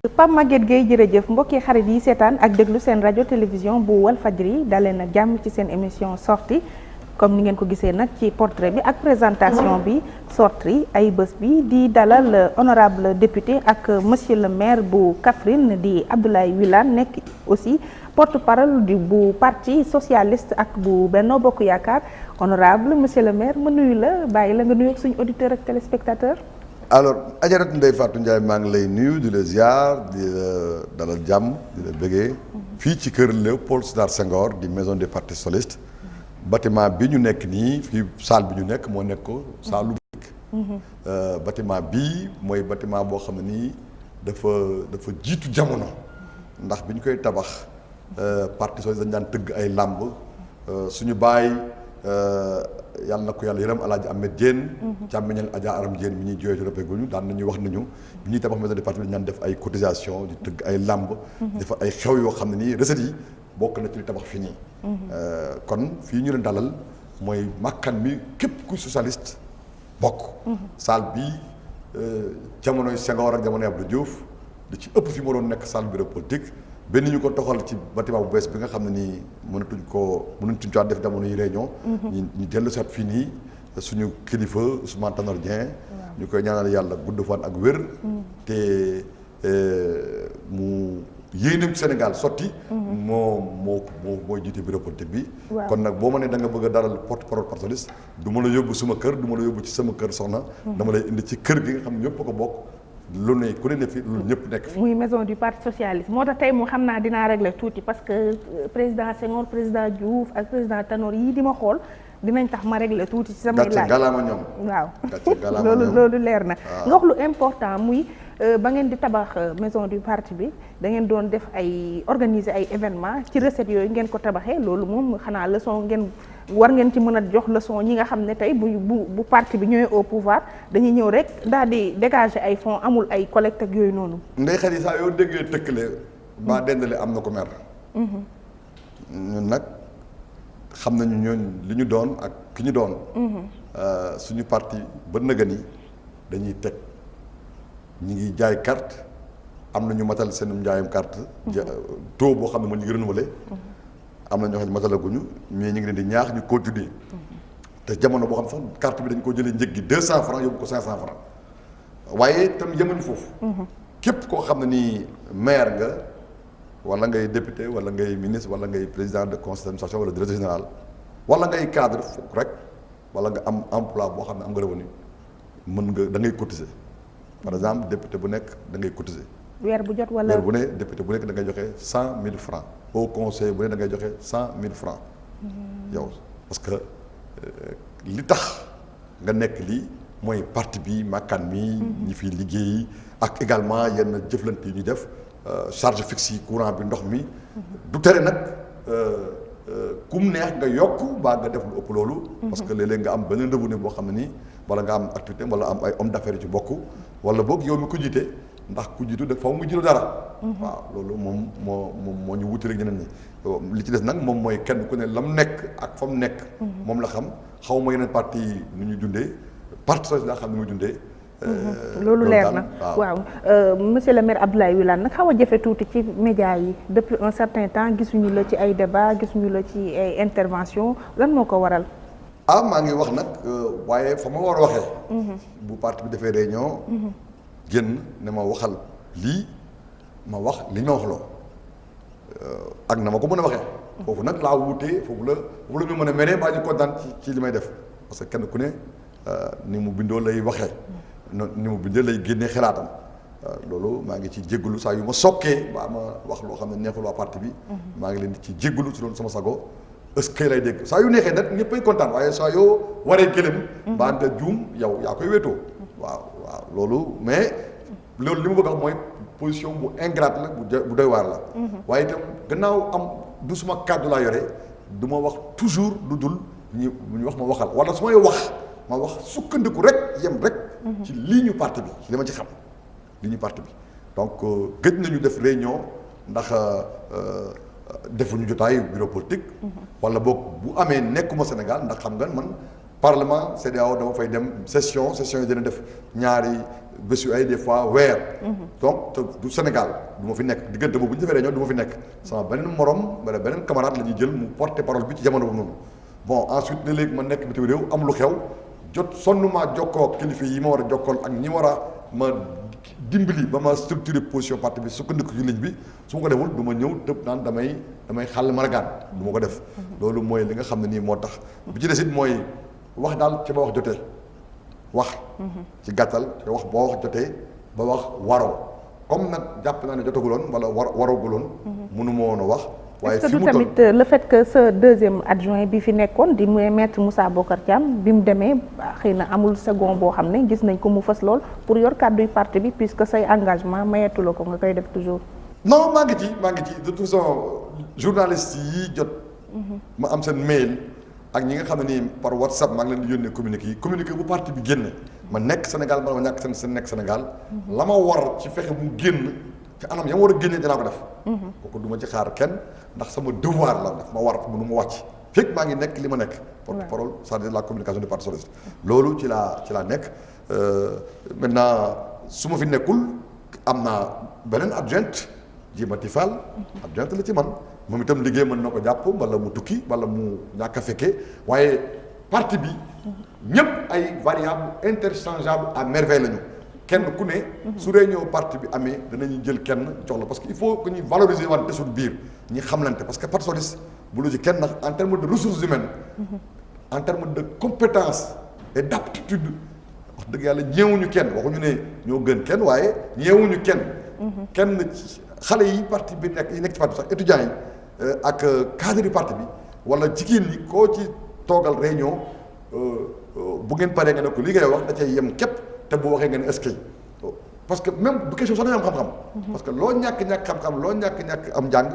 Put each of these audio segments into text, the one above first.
Pape Maguette Gueye jërëjëf mbokki xarit yi seetaan ak déglu seen rajo télévision bu Walfadjri dalee na jàmm ci seen émission sortie comme ni ngeen ko gisee nag ci portrait bi ak présentation bi sortie ay bés bi di dalal honorable député ak monsieur le maire bu Kaffrine di Abdoulaye Wilane nekk aussi porte-parole bu parti socialiste ak bu Benno Bokk Yaakaar honorable monsieur le maire ma nuyu la bàyyi la nga nuyu ak suñu auditeur ak téléspectateur. alors Adjaratou Ndeye Fatou Ndiaye maa ngi lay nuyu di la ziar di la dalal jàmm di la bëggee fii ci kër Léopold Sédar Senghor di maison des partis socialistes bâtiment bi ñu nekk nii fii salle bi ñu nekk moo nekk ko saalu bâtiment bii mooy bâtiment boo xam ne nii dafa jiitu jamono ndax bi ñu koy tabax parti socialiste dañ daan tëgg ay làmb suñu baay yàlla na ko yàlla yërëm Alaaji Ahmed Diène càmmiñal Adja Aram Diène mi ñuy jooy ci rëppeeguñu daan nañuy wax nañu bi ñuy tabax maison des partis dañ daan def ay cotisation di tëgg ay làmb dafa ay xew yoo xam ne nii recettes yi bokk na ci li tabax fii nii kon fii ñu leen dalal mooy makkan mi képp ku socialiste bokk salle bii jamonoy Senghor ak jamonoy Abdou Diouf li ci ëpp fi moo doon nekk salle bureau politique benn ñu ko toxal ci bâtiment bu bees bi nga xam ne nii mënatuñ coo def jamono yi réunion ñu dellu seet fii nii suñu kilifa Ousmane Tanor Dieng ñu koy ñaanal yàlla gudd fan ak wér te mu yéeneem Sénégal sotti mooy jiite bureau politique bi kon nag boo ma ne da nga bëgg a daral porte-parole parti socialiste du ma la yóbbu suma kër du ma la yóbbu ci sama kër soxna dama lay indi ci kër gi nga xam ne ñëpp ko bokk lu ne ku ne fi lu ñëpp nekk fi muy maison du parti socialiste moo tax tey mu xam naa dinaa régler tuuti parce que président Senghor président Diouf ak président Tanor yii di ma xool dinañ tax ma régler tuuti ci samay laaj gàcce galaama ñoom waaw loolu leer na nga wax lu important muy ba ngeen di tabax maison du parti bi da ngeen doon def ay organiser ay événement ci recettes yooyu ngeen ko tabaxee loolu moom xanaa leçon war ngeen ci mën a jox leçon ñi nga xam ne tey bu parti bi ñëwee au pouvoir dañuy ñëw rek daal di dégager ay fonds amul ay collecte ak yooyu noonu. ndey xel yi saa yoo déggee tëkkale ba dendale am na ko mer. ñun nag xam nañu ñooñ li ñu doon ak ki ñu doon. suñu parti ba nëgën yi dañuy teg ñi ngi jaay carte am na ñu matal seen njaayam carte. taux boo xam ne moo ñu ngi renouvelé. am na ñoo xam ne matalaguñu mais ñu ngi leen di ñaax ñu continuer te jamono boo xam sax carte bi dañ ko jëlee njëg gi 200 francs yóbbu ko 500 francs waaye itam yemuñu foofu. képp koo xam ne nii maire nga wala ngay député wala ngay ministre wala ngay président de conseil d'administration wala directeur général wala ngay cadre fukk rek wala nga am emploi boo xam ne am nga revenu mën nga da ngay cotiser par exemple député bu nekk da ngay cotiser. weer bu jot wala weer bu ne député bu nekk da ngay joxe 100 000 francs. au conseil bu ne da ngay joxe 100 000 francs yow parce que li tax nga nekk lii mooy parti bi makkaan mi ñi fi liggéey ak également yenn jëflante yi ñuy def charge fixe yi courant bi ndox mi du tere nag kum neex nga yokk baa nga def lu ëpp loolu parce que léeg-léeg nga am beneen revenu boo xam ne nii wala nga am activité wala am ay homme d'affaires yu ci bokk wala boog yow mi ko jiite ndax ku jiitu daf faw mu jiitu dara waaw loolu moom moo ñu wuti rek ñeneen ñi li ci des nag moom mooy kenn ku ne la mu nekk ak fa mu nekk moom la xam xaw ma yeneen parti yi nu ñuy dundee parti socialiste laa xam ne muy dundee loolu leer na waaw monsieur le maire Abdoulaye Wilane nag xaw a jafe tuuti ci médias yi depuis un certain temps gisuñu la ci ay débat gisuñu la ci ay intervention lan moo ko waral maa ngi wax nag waaye fa ma war a waxee bu parti bi defee réunion génn ne ma waxal lii ma wax li ma wax loo ak na ma ko mën a waxee foofu nag laa wutee foofu la ñu mën a meree baa ñu kontaan ci li may def parce que kenn ku ne ni mu bindoo lay waxee ni mu bindoo lay génnee xalaatam loolu maa ngi ci jéggalu saa yu ma sokkee baa ma wax loo xam ne neexul waa parti bi maa ngi leen di ci jéggalu ci loolu sama sago est-ce que lay dégg saa yu neexee nag ñëppay kontaan waaye saa yoo waree gëlëm baa nga juum yow yaa koy wéetoo waaw loolu mais loolu li ma bëgg a wax mooy position bu ingrate la bu doy waar la waaye itam gannaaw am du suma kàddu laa yore du ma wax toujours lu dul ñu wax ma waxal wala su may wax ma wax sukkandiku rek yem rek ci lii ñu parti bi ci li ma ci xam lii ñu parti bi donc gëj nañu def réunion ndax defuñu jotaay bureau politique wala boog bu amee nekkuma Sénégal ndax xam nga man parlement CEDEAO dama fay dem session yi dina def ñaari bés yu ay des fois weer. donc te du Sénégal du ma fi nekk diggante boobu bu ñu defee réunion du ma fi nekk sama beneen morom wala beneen camarade la ñuy jël mu porter parole bi ci jamono boobu noonu bon ensuite ne léegi ma nekk bitim réew am lu xew jot sonn maa jokkoo kilifa yi ma war a jokkool ak ñi war a ma dimbali ba ma structurer position parti bi sukkandiku ci ligne bi su ma ko deful du ma ñëw tëb naan damay xàll maragaan du ma ko def loolu mooy li nga xam ne nii moo tax bi ci des it mooy wax daal ci ba wax jotee wax ci gàttal te wax boo wax jotee ba wax waroo comme nag jàpp naa ne jotaguloon wala waroguloon mënu ma woon a wax waaye est-ce que du tamit le fait que sa deuxième adjoint bi fi nekkoon di maître Moussa Bocar Thiam bi mu demee xëy na amul second boo xam ne gis nañ ko mu fës lool pour yor kàdduy parti bi puisque say engagement mayeetu la ko nga koy def toujours non maa ngi ci de toute façon journaliste yi jot ma am seen mail ak ñi nga xam ne nii par WhatsApp maa ngi leen di yónnee communiqué bu parti bi génn ma nekk Sénégal ma ñàkk seen nekk Sénégal la ma war ci fexe mu génn ci anam ya ma war a génnee dinaa ko def kooku du ma ci xaar kenn ndax sama devoir la def ma war mënu ma wàcc fekk maa ngi nekk li ma nekk porte-parole chargé de la communication du parti socialiste loolu ci laa nekk maintenant su ma fi nekkul am naa beneen adjointe Djimati Fall adjointe la ci man moom itam liggéey mën na ko jàpp wala mu tukki wala mu ñàkk a fekkee waaye parti bi ñëpp ay variables interchangeables à merveille lañu kenn ku ne su réunion parti bi amee danañu jël kenn jox la parce que il faut que ñuy valoriser wante suñu biir ñi xamlante parce que parti socialiste bu lu ci kenn nag en termes de ressources humaines en termes de compétences et d'aptitude wax dëgg yàlla ñeewuñu kenn waxuñu ne ñoo gën kenn waaye ñeewuñu kenn kenn ci xale yi parti bi nekk yi nekk ci parti bi sax étudiants yi ak cadre du parti bi wala jigéen ñi koo ci toogal réunion bu ngeen paree nga ne ko li ngay wax da cay yem képp te bu waxee nga ne est-ce que parce que même du question sax dañu am xam-xam parce que loo ñàkk xam-xam loo ñàkk am njàng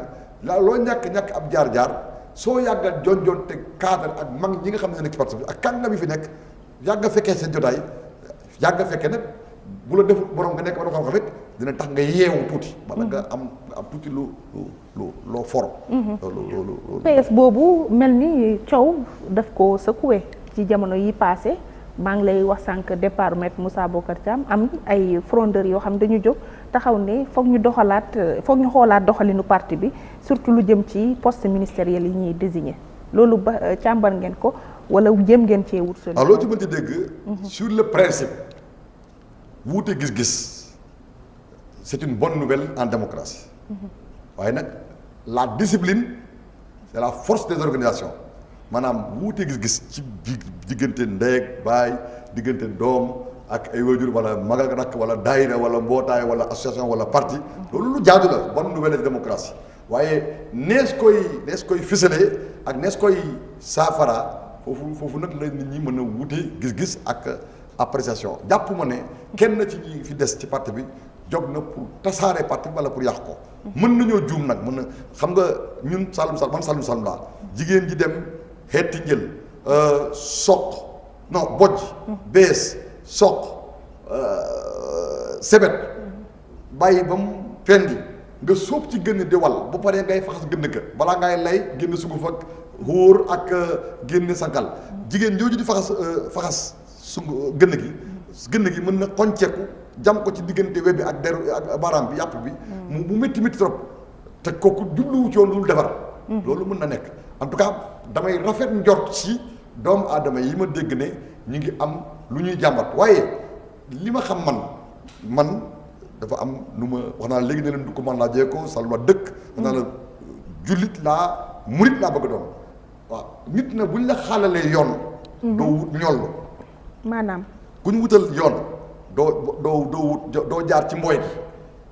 loo ñàkk ab jaar-jaar soo yàgga jon te cadre ak mag ñi nga xam ne nekk ci parti bi ak kàngam yi fi nekk yàgg fekkee seen jotaay yàgg fekkee nag bu la def borom nga nekk borom xam-xam it dina tax nga yeewu tuuti wala nga am tuuti loo for loolu PS boobu mel ni coow daf ko secoué ci jamono yi passé maa ngi lay wax sànq départ maître Moussa Bocar Thiam am ay frondeurs yoo xam dañu jóg taxaw ne foog ñu xoolaat doxalinu parti bi surtout lu jëm ci poste ministériel yi ñuy désigné loolu ba càmbar ngeen ko wala jëm ngeen cee wut solution. alors ci mën ci dégg sur le principe wuute gis-gis c'est une bonne nouvelle en démocratie waaye nag la discipline c'est la force des organisations maanaam wuute gis-gis ci diggante ndey ak baay diggante doom ak ay waajur wala magal rakk wala daayira wala mbootaay wala association wala parti loolu lu jaadu la bonne nouvelle de démocratie waaye nees koy fisalee ak nees koy saafara foofu nag la nit ñi mën a wuute gis-gis ak appréciation jàpp ma ne kenn ci ñi fi des ci parti bi jóg na pour tasaare parti bi wala pour yàq ko mën nañoo juum nag mën na xam nga ñun Saloum Saloum laa jigéen ji dem xeeti njël soq non bojj bees soq sebet bàyyi ba mu fendi nga sóob ci gën di wal bu paree ngay faxas gën ka balaa ngay lay génn sunguf ak xóor ak génne sankal jigéen jooju di faxas gën gi mën na xonceeku jam ko ci diggante we bi ak deru ak baaraam bi yàpp bi mu métti trop te kooku jubluwu ci woon lu defar loolu mën na nekk en tout cas damay rafet njort ci doomu aadama yi ma dégg ne ñu ngi am lu ñuy jàmbat waaye li ma xam man dafa am lu ma wax naa léegi ne leen du ko man laa jee ko salma dëkk wax naa la jullit laa murit laa bëgg doon waaw nit na buñ la xaalalee yoon doo wut ñoll maanaam ku ñu wutal yoon doo jaar ci mbooy gi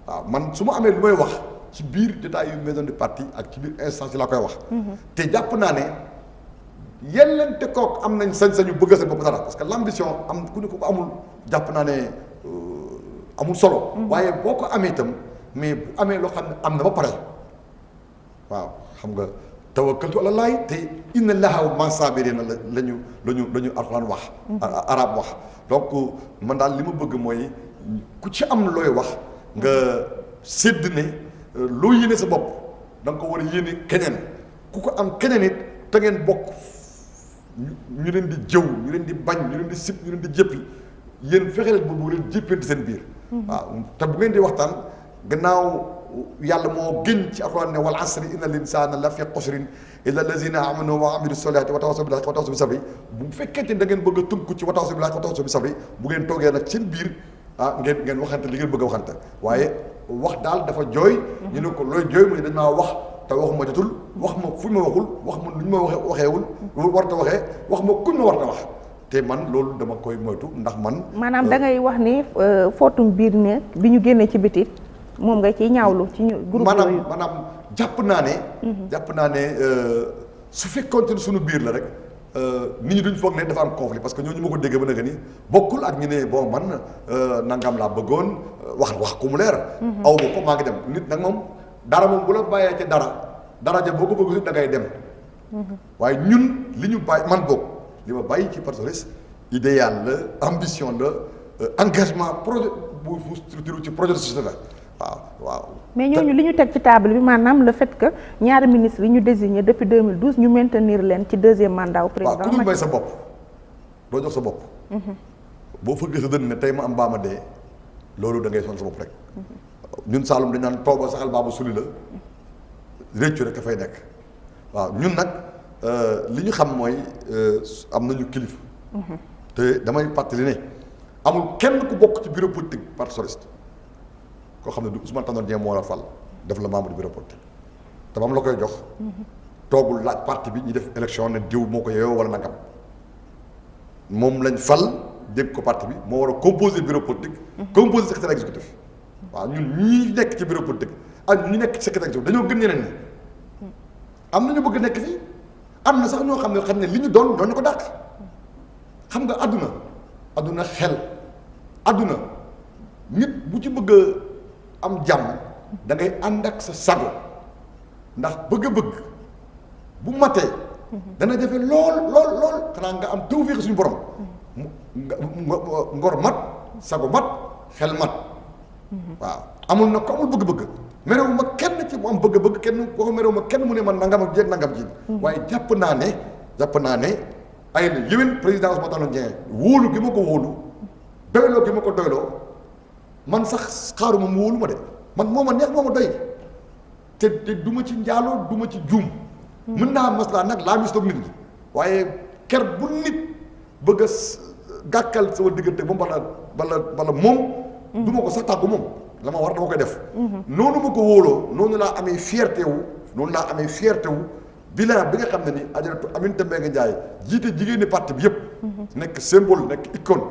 waaw man su ma amee lu may wax ci biir détail yu maison du parti ak ci biir instance yi laa koy wax te jàpp naa ne yellente kook am nañ sañ-sañu bëgg seen bopp dara parce que l'ambition am ku ne ko amul jàpp naa ne amul solo waaye boo ko amee itam mais bu amee loo xam ne am na ba pare waaw xam nga tawakkaltu ala laay te inna llaha ma sabirina lañu alxuraan wax arab wax donc man daal li ma bëgg mooy ku ci am looy wax nga sédd ne loo yéene sa bopp da nga ko war a yéene keneen ku ko am keneen it te ngeen bokk ñu leen di jëw ñu leen di bañ ñu leen di sib ñu leen di jëppi yéen fexe leen boobu leen jëppante seen biir waaw te bu ngeen di waxtaan gannaaw yàlla moo gën ci alxuraan ne wal asri inna l insana la fi xusrin illa allazina amanu wa amilu salihati wa tawasaw bil haqqi wa tawasaw bis sabri bu fekkente ne da ngeen bëgg a tënku ci wa tawasaw bil haqqi wa tawasaw bis sabri bu ngeen toogee nag seen biir ngeen waxante li ngeen bëgg a waxante waaye wax daal dafa jooy ñu ne ko looy jooy mu ne dañ maa wax te waxuma jotul wax ma fu ñu ma waxul wax ma lu ñu ma waxeewul warta waxee wax ma kuñ ma warta wax te man loolu dama koy moytu ndax man maanaam da ngay wax ni footum biir ne bi ñu génnee ci biti moom nga ciy ñaawlu ci groupe yooyu maanaam jàpp naa ne su fekkoon ne suñu biir la rek nit ñi duñ foog ne dafa am conflit parce que ñooñu ma ko déggee ba nga ni bokkul ak ñu ne bon man nangam laa bëggoon wax ku mu leer aw ma ko maa ngi dem nit nag moom dara moom bu la bàyyee ci dara ja boo ko bëgg da ngay dem waaye ñun li ñu bàyyi man boog li ma bàyyi ci Parti socialiste idéal la ambition la engagement projet bu structuré ci projet de société la waaw mais ñooñu li ñu teg ci table bi maanaam le fait que ñaari ministres yi ñu désigné depuis 2012 ñu maintenir leen ci deuxième mandat au président waaw ku dul may sa bopp doo jox sa bopp boo fëggee sa dënn ne tey ma am baama dee loolu da ngay son sa bopp rek ñun Saalum dañ naan tooba saxal baaba suli la réccu rek dafay nekk waaw ñun nag li ñu xam mooy am nañu kilifa te damay fàttali ne amul kenn ku bokk ci bureau politique Parti socialiste koo xam ne du Ousmane Tanor Dieng moo la fal def la membre du bureau politique te ba mu la koy jox toogul laaj parti bi ñu def élection ne diw moo ko yeewoo wala nangam moom lañ fal dégg ko parti bi moo war a composer bureau politique composer secrétaire exécutif waaw ñun ñii nekk ci bureau politique ak ñu nekk ci secrétaire exécutif dañoo gën ñeneen ñi am na ñu bëgg nekk fii am na sax ñoo xam ne li ñu doon ñoo ñu ko dàq xam nga adduna xel adduna nit bu ci bëgg am jàmm da ngay ànd ak sa sago ndax bëgg-bëgg bu matee dana jafe lool xanaa nga am tawfiix suñu borom ngor mat sago mat xel mat waaw amul na ko amul bëgg-bëgg merewu ma kenn ci mu am bëgg-bëgg kenn boo ko merewu ma kenn mu ne man nangam ak jéeg nangam ji waaye jàpp naa ne ay na yéwén président Ousmane Tanor Dieng wóolu gi ma ko wóolu doyloo gi ma ko doyloo man sax xaaruma mu wóolu ma de man moo ma neex moo ma doy te du ma ci njaaloo du ma ci juum mën naa maslaa nag laa mis toog nit ñi waaye ker bu nit bëgg a gàkkal sama diggante moom bala moom du ma ko sax tàggu moom la ma war dama koy def noonu ma ko wóoloo noonu laa amee fierté wu bilan bi nga xam ne ni Adjaratou Aminata Mbengue Ndiaye jiite jigéeni parti bi yëpp nekk symbole nekk icône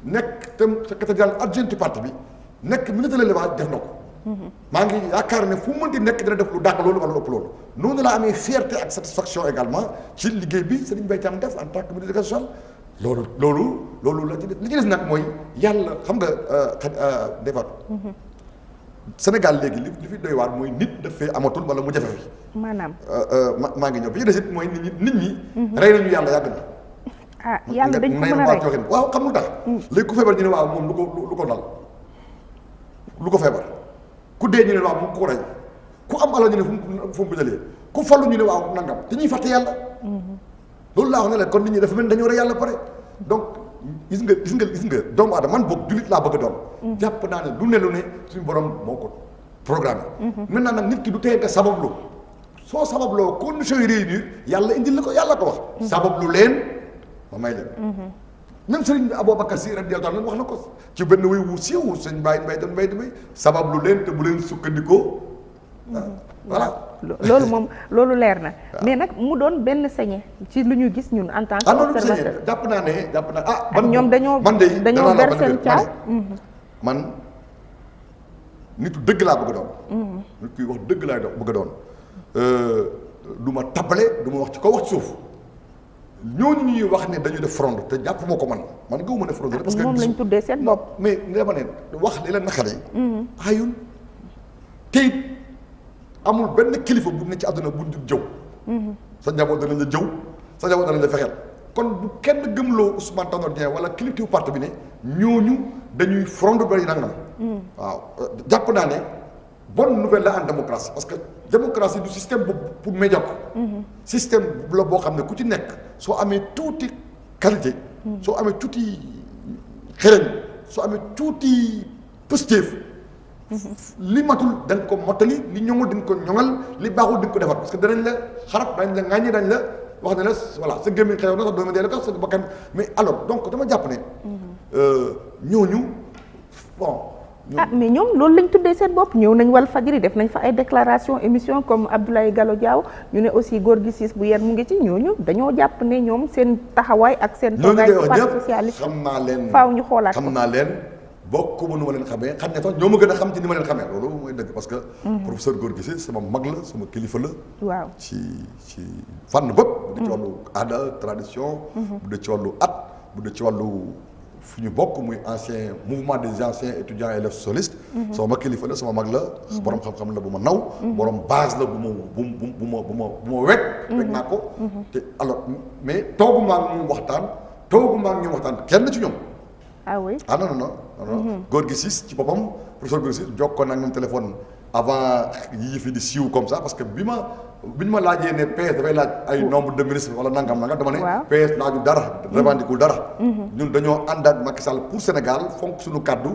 nekk tam secrétaire général adjoint parti bi nekk ministre de l'élevage def na ko maa ngi yaakaar ne fu mu mënti nekk dina def lu dàq loolu wala lu ëpp loolu noonu laa amee fierté ak satisfaction également ci liggéey bi Serigne Mbaye Thiam def en tant que ministre de l'éducation loolu la ci def li ci des nag mooy yàlla xam nga defar Sénégal léegi li fi doy waar mooy nit daf fee amatul wala mu jafe fi maanaam maa ngi ñëw bi ñu des it mooy nit ñi rey nañu yàlla yàgg na yàlla dañ ko mën a rey waaw xam lu tax léegi ku feebar ñu ne waaw moom lu ko dal lu ko feebar ku dee ñu ne waaw moom ku ko rey ku am alal ñu ne fu mu jëlee ku fallu ñu ne waaw nangam te ñuy fàtte yàlla loolu laa wax ne la kon nit ñi dafa mel dañoo rey yàlla pare donc gis nga doomu aadama man boog jullit laa bëgg a doon jàpp naa ne lu ne suñu borom moo ko programme maintenant nag nit ki du tee nga sabablu soo sababloo conditions yi réunir yàlla indil la ko yàlla ko wax sabablu leen ma may leen même sëriñ Aboubacar Sy radiyallahu anhu wax na ko ci benn way wu siiw sëñ mbay sabablu leen te bu leen sukkandikoo voilà loolu leer na mais nag mu doon benn sañe ci lu ñu gis ñun en tant que observateur jàpp naa ak ñoom dañoo ber seen caaw man nitu dëgg laa bëgg a doon nit kuy wax dëgg laa bëgg a doon du ma tabale du ma wax ci kaw wax ci suuf ñooñu ñuy wax ne dañu def fronde te jàpp moo ko man gëwuma ne fronde parce que moom lañ tuddee seen bopp mais dama ne wax li leen naqare ayul te it amul benn kilifa bu ne ci àdduna bu ñu jëw sa njaboot danañ la jëw sa njaboot danañ la fexeel kon bu kenn gëmloo Ousmane Tanor Dieng wala kilifteefu parti bi ne ñooñu dañuy fronde ba nangam waaw jàpp naa ne bonne nouvelle la en démocratie parce que démocratie du système bu pour médiocre système la boo xam ne ku ci nekk soo amee tuuti qualité soo amee tuuti xereñ soo amee tuuti positif li matul da nga ko mottali li ñoŋul di nga ko ñoŋal li baaxul di nga ko defar parce que danañ la xarab dañ la ŋàññi dañ la wax ne la voilà sa gémmiñ xew na sa doomu dee la ko sa bakkan mais alors donc dama jàpp ne ñooñu bon. mais ñoom loolu lañ tuddee seen bopp ñëw nañ Walfadjri def nañ fa ay déclaration émission comme Abdoulaye Gallo Diaw ñu ne aussi Gorgui Ciss bu yéen mu ngi ci ñooñu dañoo jàpp ne ñoom seen taxawaay ak seen toogaay ci parti socialiste xam naa leen faaw ñu xoolaat xam naa leen bokk nu ma leen xamee xam ne sax ñoo ma gën a xam ci ni ma leen xamee loolu mooy dëgg parce que professeur Gorgui Ciss sama mag la sama kilifa la waaw ci fànn bëpp bu dee ci wàllu aada tradition bu dee ci wàllu bu dee ci wàllu fu ñu bokk muy ancien mouvement des anciens étudiants élèves socialistes sama kilifa la sama mag la borom xam-xam la bu ma naw borom base la bu ma wekk naa ko te alors mais toogu maa ngi ñoom waxtaan kenn ci ñoom ah oui non Gorgui Ciss ci boppam professeur Gorgui Ciss jokkoon naa ñoom téléphone avant yii fi di siiw comme ça parce que bi ñu ma laajee ne PS dafay laaj ay nombre de ministres wala nangam dama ne PS laaju dara revendiquewul dara ñun dañoo ànd ak Macky Sall pour Sénégal fonk suñu kaddu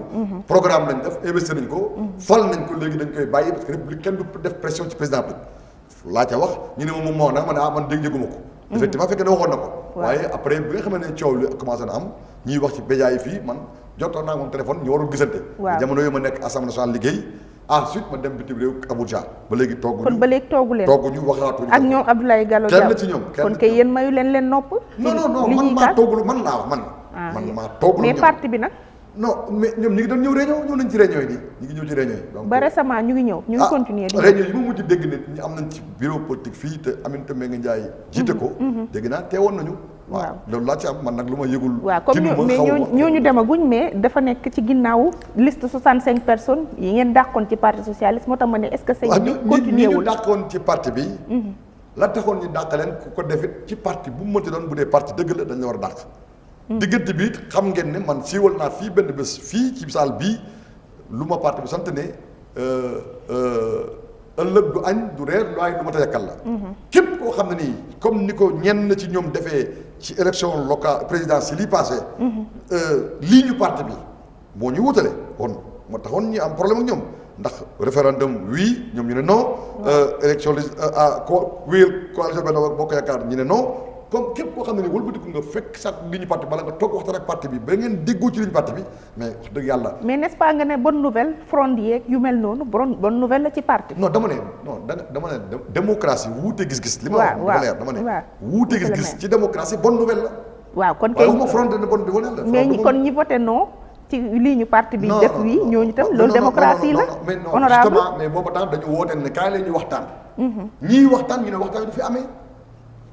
programme lañ def investir nañ ko fal nañ ko léegi dañ koy bàyyi parce que république kenn du def pression ci président bi laa ca wax ñu ne moom moo nag ma ne man dégg-dégguma ko effectivement fekkee ne waxoon na ko waaye après bi nga xam ne coow li commencé na am ñuy wax ci média yi fii man jotoon naa moom téléphone ñu warul gisante jamono yooyu ma nekk assemblée nationale liggéey ensuite ma dem bitim réew Abuja ba léegi tooguñu kon ba léegi toogu leen tooguñu waxaatuñu ak ñoom Abdoulaye Gallo Diaw kenn ci ñoom kon kay yéen mayu leen nopp non man maa toogulu man laa wax man maa toogulu mais parti bi nag non mais ñoom ñu ngi doon ñëw réunion ñëw nañ ci réunion yi nii ñu ngi ñëw ci réunion yi donc ba récemment ñu ngi continuer di réunion yi ma mujj dégg ne ñu am nañ ci bureau politique fii te Aminata Mbengue Ndiaye jiite ko dégg naa teewoon nañu waaw loolu laa ci am man nag lu ma yëgul waaw comme mais ñooñu demaguñ mais dafa nekk ci ginnaaw liste 65 personnes yi ngeen dàqoon ci parti socialiste moo tax ma ne est-ce que sëñ bi continuer wul ñu dàqoon ci parti bi la taxoon ñu dàq leen ku ko defit ci parti bu mu mënti doon bu dee parti dëgg la dañ la war a dàq diggante bi xam ngeen ne man siiwal naa fii benn bés fii ci saal bii lu ma parti bi sant ne ëllëg du añ du reer lu ay du ma ta yakkal la képp koo xam ne nii comme ni ko ñenn ci ñoom defee ci élection locale présidentielle yi passé lii ñu parti bi moo ñu wutale kon moo taxoon ñu am problème ak ñoom ndax référendum oui ñoom ñu ne non élection wéyal coalition Benno Bokk Yaakaar ñu ne non comme képp koo xam ne nii wëlbatiku nga fekk sax li ñu parti bala nga toog waxtaan ak parti bi ba ngeen déggoo ci li ñu parti bi mais wax dëgg yàlla. mais n'est-ce pas nga ne bonne nouvelle front yeeg yu mel noonu bonne nouvelle la ci parti. non dama ne démocratie wuute gis-gis. li ma wax dama leer dama ne. wuute gis-gis ci démocratie bonne nouvelle la. waaw kon kay ma front ne bonne nouvelle la. mais kon ñi voté non ci lii ñu parti bi def wii ñooñu tam loolu démocratie la. honorable mais boobu tam dañu woote ne kaay la ñuy waxtaan. ñii waxtaan ñu ne waxtaan du fi amee.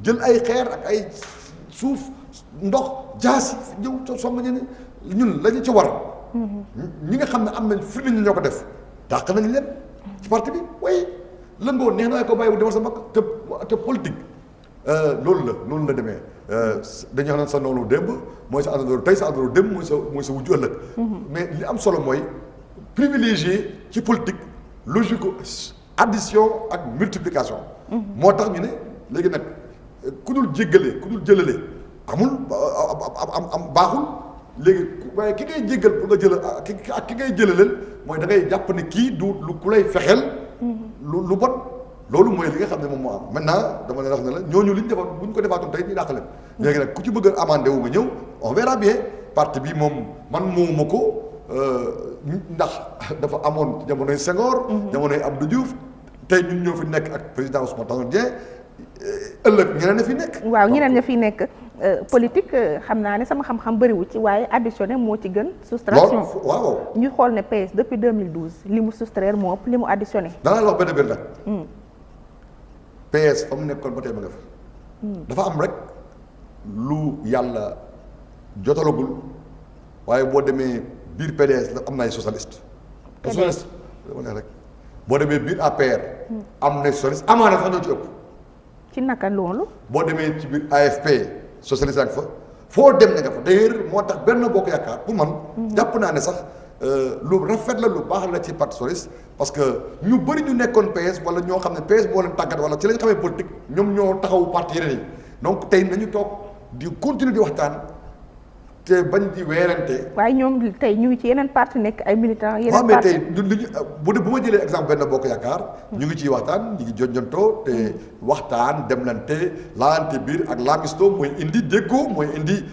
jël ay xeer ak ay suuf ndox jaasi ñëw song ñu ne ñun la ñu ci war ñi nga xam ne am nañ fi ñu ñoo ko def dàq nañ leen ci parti bi waaye lëngoo neex naa ko bàyyi bu demal sa mag te politique loolu la demee dañu xam ne sa noonu démb mooy sa àndandoor tey sa àndandoor démb mooy sa wujju ëllëg mais li am solo mooy privilégié ci politique logique addition ak multiplication moo tax ñu ne léegi nag ku dul jéggale ku dul jëlale amul am baaxul léegi waaye ki ngay jéggal pour nga jël ak ki ngay jëlaleel mooy da ngay jàpp ne kii du lu ku lay fexeel lu bon loolu mooy li nga xam ne moom moo am maintenant dama leen wax ne la ñooñu li ñu defoon bu ñu ko defaatoon tey ñu dàq leen léegi nag ku ci bëgg a amandé wu nga ñëw on verra bien parti bi moom man moomuma ko ndax dafa amoon jamonoy Senghor jamonoy Abdou Diouf tey ñun ñoo fi nekk ak président Ousmane Tanor Dieng ëllëg ñeneen ña fi nekk. waaw ñeneen ña fi nekk politique xam naa ne sama xam-xam bëriwu ci waaye additionné moo ci gën. soustraction waaw. ñu xool ne PS depuis 2012 li mu soustraire moo ëpp li mu additionné. danaa la wax benn nag. PS fa mu nekkoon ba tey ma nga fa. dafa am rek lu yàlla jotalagul waaye boo demee biir PDS la am na ay socialiste. socialiste dama ne rek boo demee biir APR. am na socialiste amaana sax ñoo ci ëpp. ci naka loolu. boo demee ci biir AFP socialiste ak fa foo dem ne nga fa d'ailleurs moo tax Benno Bokk Yaakaar pour man. jàpp naa ne sax lu rafet la lu baax la ci parti socialiste parce que ñu bëri ñu nekkoon PS wala ñoo xam ne PS moo leen tàggat wala ci lañ xamee politique ñoom ñoo taxawu parti yeneen yi donc tey nañu toog di continuer di waxtaan te bañ di weerante. waaye ñoom tey ñu ngi ci yeneen parti nekk ay militants yeneen mais parti tey bu ma jëlee exemple Benno Bokk Yaakaar ñu ngi ciy waxtaan ñu ngi jonjontoo te waxtaan demlante laalante biir ak laamisto mooy indi déggoo mooy indi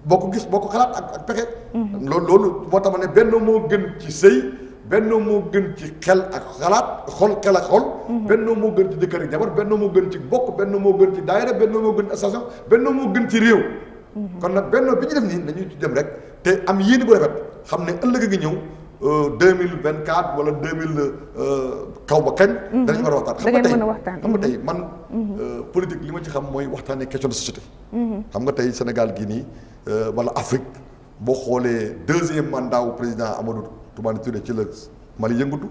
boo ko gis boo ko xalaat ak pexe. loolu moo tax ma ne Benno moo gën ci sëy Benno moo gën ci xel ak xalaat xel ak xol. Benno moo gën ci jëkkër ak jabar Benno moo gën ci bokk Benno moo gën ci daayira Benno moo gën ci station Benno moo gën ci réew. kon nag Benno bi ñu def nii nañu ci dem rek te am yéene bu rafet xam ne ëllëg a ngi ñëw 2024 wala 2000 kaw ba kañ. danañ war a waxtaan xam nga tey man. politique li ma ci xam mooy waxtaanee question de société. xam nga tey Sénégal gii nii wala Afrique boo xoolee 2e mandat wu président Amadou Toumani Touré ci la Mali yëngatu.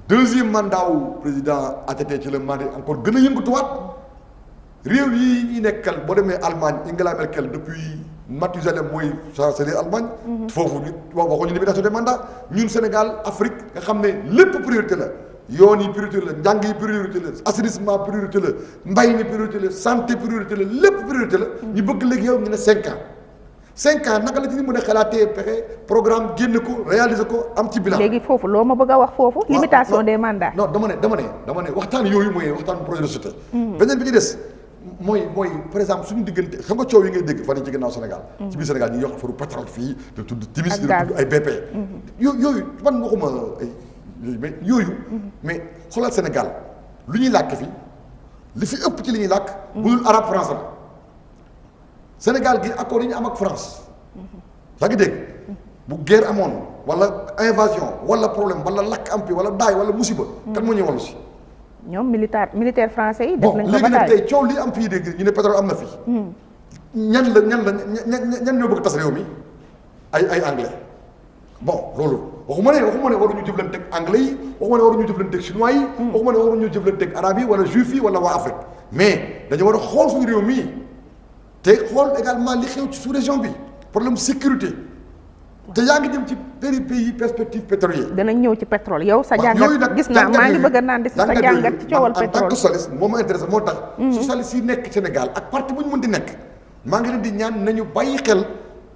2e mandat wu président ATT ci la Mali encore gën a yëngatuwaat. réew yi ñuy nekkal boo demee Allemagne Angela Merkel depuis Mathusalem mooy chancelier Allemagne. foofu ñu waxuñu limitation des mandats ñun Sénégal Afrique nga xam ne lépp priorité la yoon yi priorité la njàng yi priorité la assainissement priorité la mbay mi priorité la santé priorité la lépp priorité la. ñu bëgg léegi yow ñu ne 5 ans. 5 ans naka la ci mën a xalaatee pexe programme génn ko réaliser ko am ci bilan. léegi foofu loo ma bëgg a wax foofu. limitation des mandats. non dama ne waxtaan yooyu mooy waxtaan projet de société. beneen bi ci des. mooy par exemple suñu diggante xam nga coow yi ngay dégg fan yi ci gannaaw Sénégal. ci biir Sénégal ñu ngi wax affaire pétrole fii di tudd Timis di tudd ay BP. yooyu man waxuma ay yooyu mais xoolal Sénégal lu ñuy làkk fi li fi ëpp ci li ñuy làkk. bu dul arabe français la Sénégal gi accord yi ñu am ak France. yaa ngi dégg bu guerre amoon wala invasion wala problème wala lakk am fi wala daay wala musiba. kan moo ñuy wallu si. ñoom militaire français yi. def nañ ko léegi nag tey coow li am fii dégg ñu ne pétrole am na fi. ñan ñoo bëgg tas réew mi ay anglais bon loolu waxuma ne waruñu jëflanteeg anglais yi waxuma ne waruñu jëflanteeg chinois yi. waxuma ne waruñu jëflanteeg arabe yi wala juif yi wala waa Afrique mais dañu war a xool suñu réew mii te xool également li xew ci sous-région bi problème sécurité. te yaa ngi jëm ci pays perspective pétrolier. danañ ñëw ci pétrole yow sa jàngat gis naa maa ngi bëgg a naan di sa jàngat ci coowal pétrole. en tant que socialiste moo ma intéressé moo tax. socialiste yi nekk Sénégal ak parti bu ñu mën di nekk. maa ngi leen di ñaan nañu bàyyi xel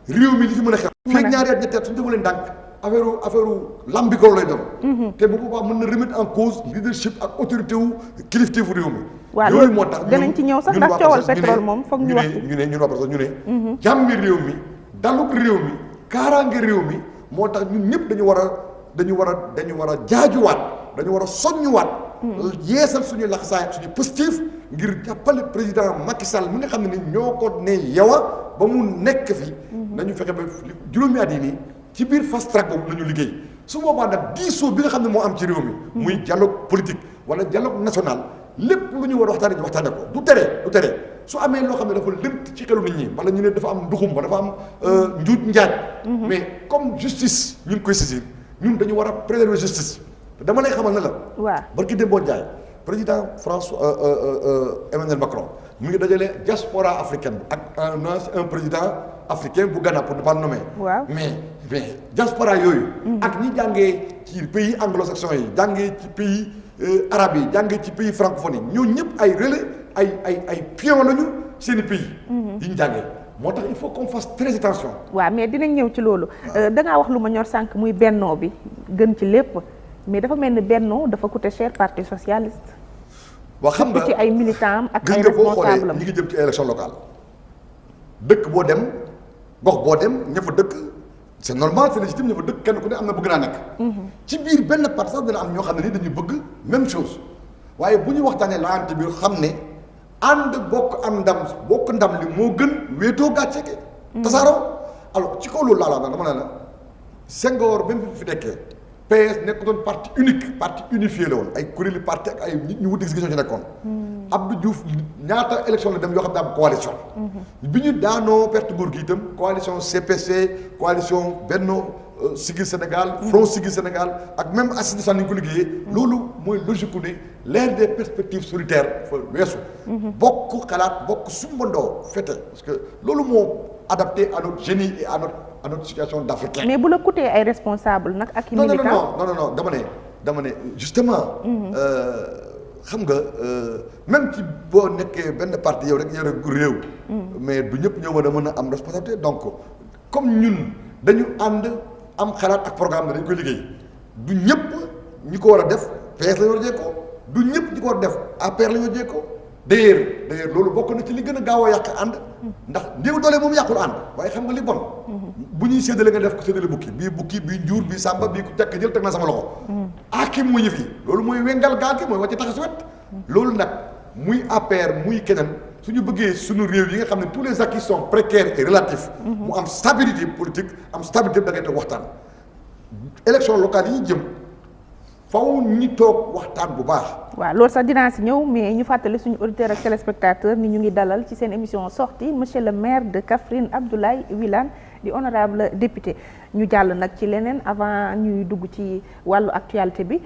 réew mi li fi mën a xew. fii ak ñaari at ñetti at suñu defulee ndànk affaire lambigol lay doon. te bu boobaa mën na remettre en cause leadership ak autorité wu kilifteefu réew mi. waaw loolu moo tax danañ ci ñëw sax ndax coowal pétrole moom foog ñu wax ñun waa parce que ñu ne. jàmmi réew mi dalub réew mi kaaraange réew mi moo tax ñun ñëpp dañu war a jaajuwaat dañu war a soññuwaat. yeesal suñu laxasaay suñu positif ngir jàppale président Macky Sall mi nga xam ne ni ñoo ko ne yowa ba mu nekk fi. nañu fexe ba juróomi at yi nii ci biir fast track boobu la ñu liggéey su boobaa nag diisoo bi nga xam ne moo am ci réew mi. muy dialogue politique wala dialogue national lépp lu ñu war a waxtaanee ñu waxtaanee ko du tere. su amee loo xam ne dafa lënt ci xelu nit ñi wala ñu ne dafa am nduxum ba dafa am njuuj njaaj mais comme justice ñu ngi koy saisir ñun dañu war a préserver justice dama lay xamal ne la. waaw barki Demba Ndiaye président Emmanuel Macron mu ngi dajale diaspora africaine ak un président africain bu Ghana pour ne pas nommer. waaw mais diaspora yooyu. ak ñi jàngee ci pays anglo-saxons yi jàngee ci pays arabes yi jàngee ci pays francophones yi ñooñu ñëpp ay relais. ay pion lañu seen i pays. yi ñu jàngee moo tax il faut qu'on fasse très attention. waaw mais dinañ ñëw ci loolu. da ngaa wax lu ma ñor sànq muy bennoo bi gën ci lépp mais dafa mel ni bennoo dafa coûter cher parti socialiste. waa xam nga ci ay militants am ak ay responsables am boo xoolee ñi ngi jëm ci élection locale dëkk boo dem gox boo dem ña fa dëkk c'est normal c'est légitime ña fa dëkk kenn ku ne am na bëgg naa nekk. ci biir benn parti sax dina am ñoo xam ne ni dañuy bëgg même chose waaye bu ñu waxtaanee laante bi xam ne. ànd bokk am ndam li moo gën wéetoo gàcce gi. tasaaroo alors ci kaw loolu laa dama ne la Senghor même fi nekkee PS nekk doon parti unique parti unifié la woon ay kuréeli parti ak ay nit ñu wuti gis-gis ñoo ci nekkoon. Abdou Diouf ñaata élection la dem yoo xam ne am coalition. bi ñu daanoo perte nguur gi itam coalition CPC coalition Benno Siggil Sénégal. Front Siggil Sénégal ak même assistance ni ñu ko liggéeyee. loolu mooy logique ku ne l'ère des perspectives solitaires fa weesu. bokk xalaat bokk sumbandoo fete parce que loolu moo adapté à notre génie et à notre situation d'Africain. mais bu la coûté ay responsable nag ak i militants non dama ne justement. xam nga même ci boo nekkee benn parti yow rek yore réew. mais du ñëpp ñoo mën a am responsabilité donc comme ñun dañu ànd am xalaat ak programme dañ koy liggéey du ñëpp ñi ko war a def PS la ñu war a jekkoo du ñëpp ñi ko war a def APR la ñu war a jekkoo d'ailleurs loolu bokk na ci li gën a gaaw a yàq ànd ndax néew doole moom yàqul ànd waaye xam nga li bon bu ñuy séddale nga def ko séddale bukki bii njuur bii sàmba bii ku tekk jël teg na sama loxo aaki moo yëf yi loolu mooy wengal gaal gi mooy wàcce tax si wet loolu nag muy APR muy keneen suñu bëggee suñu réew yi nga xam ne tous les acquis sont précaires et relatifs mu am stabilité politique am stabilité da ngay toog waxtaan élection locale yi ñu jëm faw ñi toog waxtaan bu baax. waaw loolu sax dinaa si ñëw mais ñu fàttali suñu auditeurs ak téléspectateurs ni ñu ngi dalal ci seen émission sortie monsieur le maire de Kaffrine Abdoulaye Wilane di honorable député ñu jàll nag ci leneen avant ñuy dugg ci wàllu actualité bi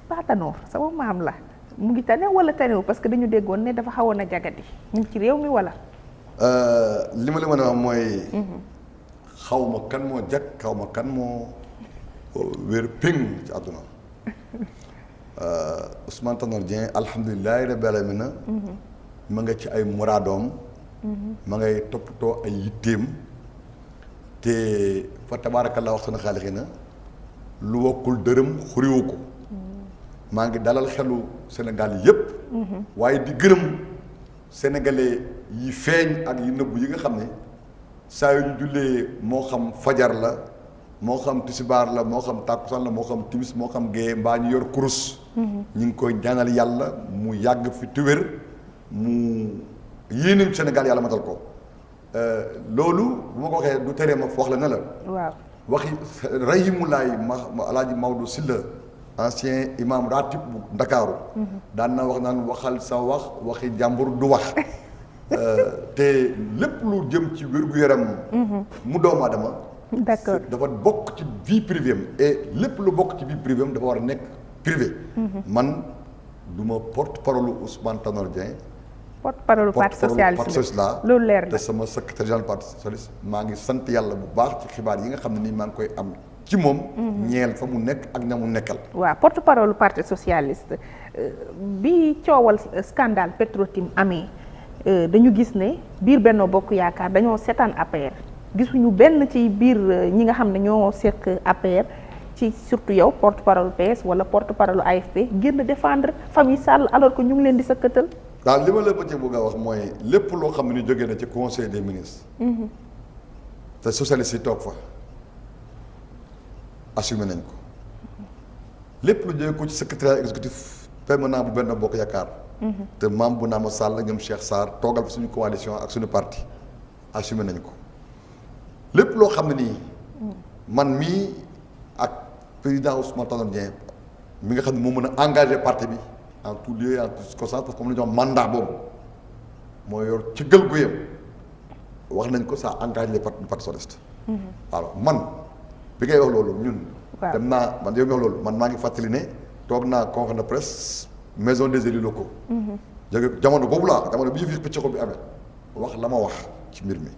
Patanor sama maam la mu ngi tane wala tanewu parce que dañu déggoon ne dafa xawoon a jagadi mu ngi ci réew mi wala. li ma la mën a wax mooy. xaw ma kan moo jag xaw ma kan moo wér péng ci àdduna. Ousmane Tanor Dieng alhamdulilahi rabbil alamin ma nga ci ay muraadoom ma ngay toppatoo ay yitteem te fa tabaarakallaa wax sana xaalixina lu wokkul dërëm xuriwu ko maa ngi dalal xelu Sénégal yépp waaye di gërëm sénégalais yi feeñ ak yi nëbbu yi nga xam ne saa yu ñu jullee moo xam fajar la moo xam tisibaar la moo xam tàkkusaan la moo xam timis moo xam géeye mbaa ñu yor kurus ñu ngi koy ñaanal yàlla mu yàgg fi te wér mu yéeneem Sénégal yàlla matal ko loolu bu ma ko waxee du teree ma wax la ne la waaw waxi rahimulaay ma alaaji Maodo Sylla ancien imam ratib bu Ndakaaru daan na wax naan waxal sa waxi jàmbur du wax te lépp lu jëm ci wér-gu-yaram mu doomu aadama d'accord dafa bokk ci vie privée am et lépp lu bokk ci vie privée am dafa war a nekk privé man du ma porte-parole Ousmane Tanor Dieng porte-parole parti socialiste la loolu leer na te sama secrétaire général parti socialiste maa ngi sant yàlla bu baax ci xibaar yi nga xam ne nii maa ngi koy am ci moom ñeel fa mu nekk ak ña mu nekkal waaw porte-parole parti socialiste bi coowal scandale Petro-Tim amee dañu gis ne biir Benno Bokk Yaakaar dañoo seetaan APR gisuñu benn ci biir ñi nga xam ne ñoo seq APR ci surtout yow porte-parole PS wala porte-parole AFP génn défendre famille Sall alors que ñu ngi leen di sëkkatal. daal li ma la bëgg a wax mooy lépp loo xam ne ni jógee na ci conseil des ministres. te socialiste yi toog fa assumé nañ ko lépp lu jógee ko ci secrétaire exécutif permanent bu Benno Bokk Yaakaar. te maam bu Naama Sall ñoom Cheikh Sarr toogal fa suñu coalition ak suñu parti assumé nañ ko. lépp loo xam ne nii man mii ak président Ousmane Tanor Dieng mi nga xam ne moo mën a engagé parti bi en tout lieu en toute circonstance parce que comme la ñu wax mandat boobu moo yor ci gël gu yam wax nañ ko ça engage les parti socialiste alors man bi ngay wax loolu ñun dem naa man yow mi wax loolu man maa ngi fàttali ne toog naa conférence de presse maison des élus locaux jóge jamono boobu laa jamono bi fi pëcc ko bi amee wax la ma wax ci mbir mi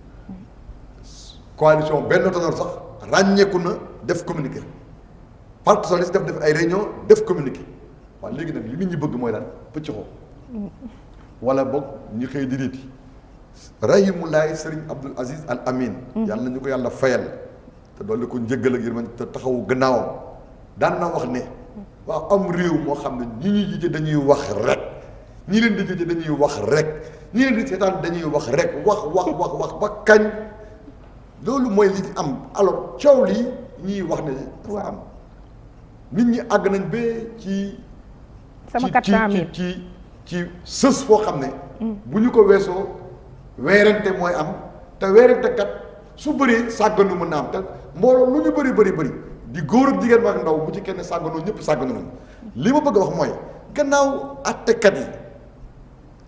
coalition Benno Tanor sax ràññeeku na def communiqué parti socialiste def ay réunion def communiqué waaw léegi nag li nit ñi bëgg mooy lan pëcc ko wala boog ñi xëy di nit rahimulaay Serigne Abdoul Aziz Al Amin yàlla na ñu ko yàlla fayal te doole ko njëggal ak yërmande te taxawu gannaawam daan na wax ne waaw am réew moo xam ne ñi ñuy jiite dañuy wax rek ñi leen di jiite dañuy wax rek ñi leen di seetaan dañuy wax rek wax ba kañ loolu mooy li am alors coow lii ñuy wax ne dafa am nit ñi àgg nañ ba ci sama 400000 ci sës foo xam ne bu ñu ko weesoo weerante mooy am te weerante kat su bëree sàgganu mën na am te mbooloo lu ñu bëri di góor ak jigéen ak ndaw bu ci kenn sàgganoo ñëpp sàgganu nañ li ma bëgg a wax mooy gannaaw attekat yi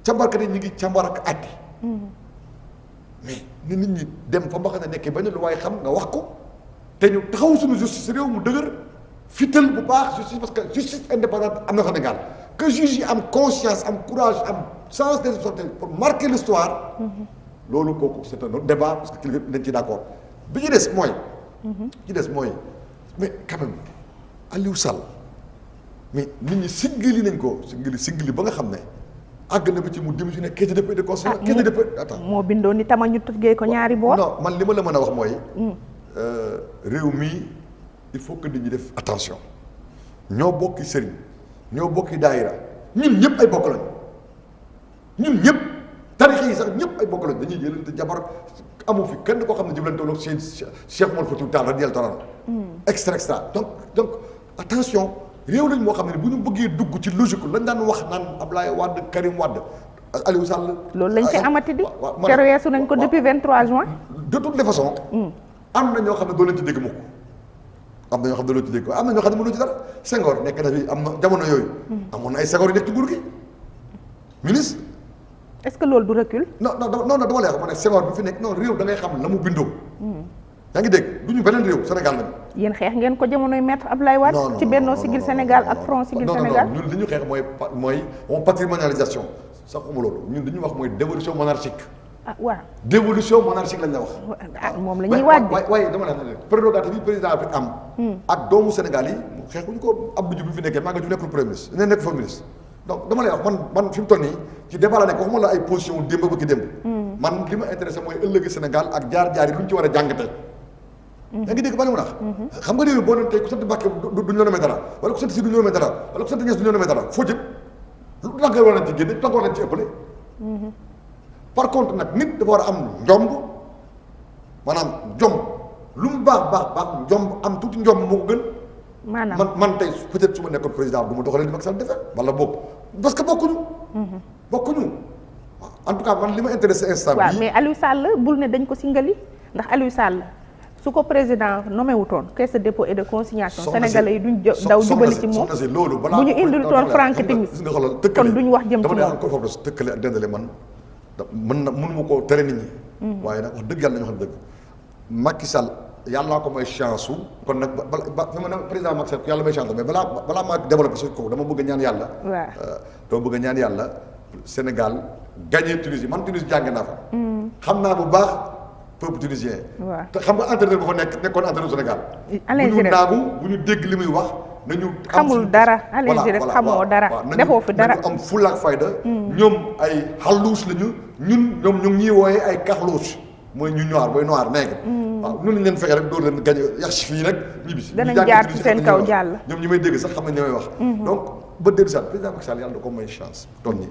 càmbarkat yi ñu ngi càmbar ak atte mais ni nit ñi dem fa mbax na nekkee ba ne lu waaye xam nga wax ko te ñu taxaw suñu justice réew mu dëgër fital bu baax justice parce que justice indépendante am na Sénégal que juge yi am conscience am courage am sens des responsabilités pour marquer l'histoire loolu kooku c'est un autre débat parce que kilifa dañ ci d'accord bi ci des mooy mais quand même Aliou Sall mais nit ñi siggali nañ ko siggali ba nga xam ne àgg na bi ci mu démissionné caisse de dépôt et de consignation. caisse de dépôt attends moo bindoon ni tama ñu tëggee ko ñaari boor. non man li ma la mën a wax mooy. réew mi il faut que nit ñi def attention ñoo bokki sëriñ ñoo bokki daayira ñun ñëpp ay bokk lañ ñun ñëpp tarix yi sax ñëpp ay bokk lañ dañuy jëlante jabar amu fi kenn koo xam ne jëlante loolu seen Cheikh Mor Fatou Tall radiyallahu anhu extra donc attention réew lañ moo xam ne bu ñu bëggee dugg ci logique lañ daan wax naan Ablaye Wade Karim Wade Aliou Sall. loolu lañ fi amati di. keroog weesu nañ ko depuis 23 juin. de toutes les façons. am na ñoo xam ne doo leen ci dégg mukk am na ñoo xam ne doo leen ci dégg am na ñoo xam ne mënoo ci dara Senghor nekk na fi am na jamono yooyu. amoon na ay Senghor yu nekk ci nguur gi ministre. est-ce que loolu du recul. non dama lay wax ma ne Senghor bi fi nekk non réew da ngay xam la mu bindoo. yaa ngi dégg du ñu beneen réew Sénégal lañu. yéen xeex ngeen ko jamonoy maître Abdoulaye Wade. ci Benno Siggil Sénégal ak Front Siggil Sénégal. non ñun li ñu xeex mooy patrimonialisation sax xuma loolu ñun li ñuy wax mooy dévolution monarchique. ah waaw. dévolution monarchique lañ la wax. ah moom la ñuy waaj. waaye dama la ne prérogative yi président bi am. ak doomu Sénégal yi xeexuñu ko Abdou Diouf bi fi nekkee maa ngi nekkul premier ministre ne nekk fa ministre. donc dama lay wax man fi mu toll nii ci débat la nekk waxuma la ay position démb ba ki démb. man li ma intéressé mooy ëllëg Sénégal ak jaar-jaar yi lu ñu ci war a jàngatee. yaa ngi dégg ba li mu wax. xam nga réew boo doon tey ku sant Mbàkke duñu la nomee dara wala ku sant Si duñu la nomee dara wala ku sant Ñas duñu la nomee dara foo jëm lu tax nga war nañ ci génne lu tax nga war nañ ci ëppale. par contre nag nit dafa war a am njomb maanaam njomb lu mu baax njomb am tuuti njomb moo ko gën. maanaam man tey peut-être su ma nekkoon président du ma doxalee li Macky Sall defee wala boobu parce que bokkuñu. bokkuñu en tout cas man li ma intéressé instant bii. waaw mais Aliou Sall bul ne dañ ko singali ndax Aliou Sall su ko président nommé wutoon caisse de dépôt et de consignation. sénégalais yi duñ daw jubali ci moom loolu balaa bu ñu indil toon Franck Timis kon duñ wax jëm ci moom. dama ne ko foofu tëkkale ak dendale man mënuma koo tere nit ñi. waaye nag wax dëgg yàlla nañu xam dëgg Macky Sall yàllaa ko may chance su kon nag ba fi ma ne président Macky Sall yàlla may chance mais balaa maa développé suñ ko dama bëgg a ñaan yàlla. waaw dama bëgg a ñaan yàlla Sénégal gagné Tunisie man Tunisie jàng naa fa. xam naa bu baax peuple tunisien. waaw te xam nga entraîneur ba fa nekkoon entraîneur Sénégal. Alain bu ñu naagu bu ñu dégg li muy wax nañu. xamul dara Alain Giresse xamoo dara defoo fi dara nañu am fulla ak fayda. ñoom ay xalluus lañu ñun ñoom ñu ngi ñuy wooyee ay kaxluus mooy ñu noir mooy noir nègre. waaw ñun leen fexe rek doo leen gañ yax si fii rek ñibbi. danañ jaar ci seen kaw jàll. ñoom ñi may dégg sax xam nañ ñi may wax. donc ba dégg sax président Macky Sall yàlla da ko may chance toll nii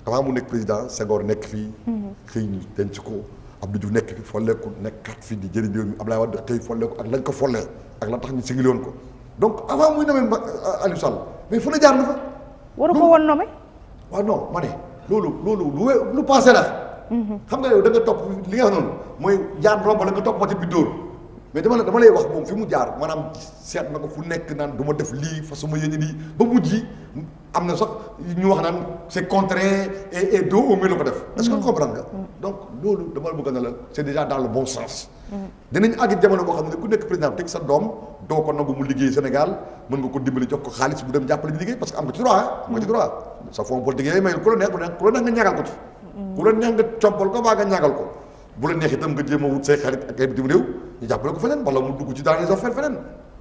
avant mu nekk président Senghor nekk fii. xëy ñu denc ko Abdou Diouf nekk fi folleeku nekkat fii di jëriñ réew mi Abdoulaye Wade xëy folleeku ak lañ ko follee ak la tax ñu sigilé woon ko donc avant muy nommé Aliou Sall mais fu ne jaar na fa. waru ko woon nommé. waaw non ma ne loolu lu passé la. xam nga yow da nga topp li nga wax noonu mooy jaar romb la nga topp ma ci bi dóor mais dama lay wax moom fi mu jaar maanaam seet na ko fu nekk naan du ma def lii façon ma yéene lii ba mujj yi am na sax ñu wax naan c'est contraint et dos au mieux la ko def. est-ce que comprendre nga. donc loolu dama la bëgg na la c'est déjà dans le bon sens. dinañ àgg jamono boo xam ne ku nekk président teg sa doom doo ko nangu mu liggéey Sénégal mën nga ko dimbali jox ko xaalis bu dem jàppale ñu liggéey parce que am nga ci droit am nga ci droit sa fond politique yooyu may ku la neex nga ñagal ko ci. ku la neex nga compal ko baa nga ñagal ko bu la neex itam nga jéem a wut say xarit ak ay bitim réew ñu jàppale ko feneen wala mu dugg ci dans les affaires feneen.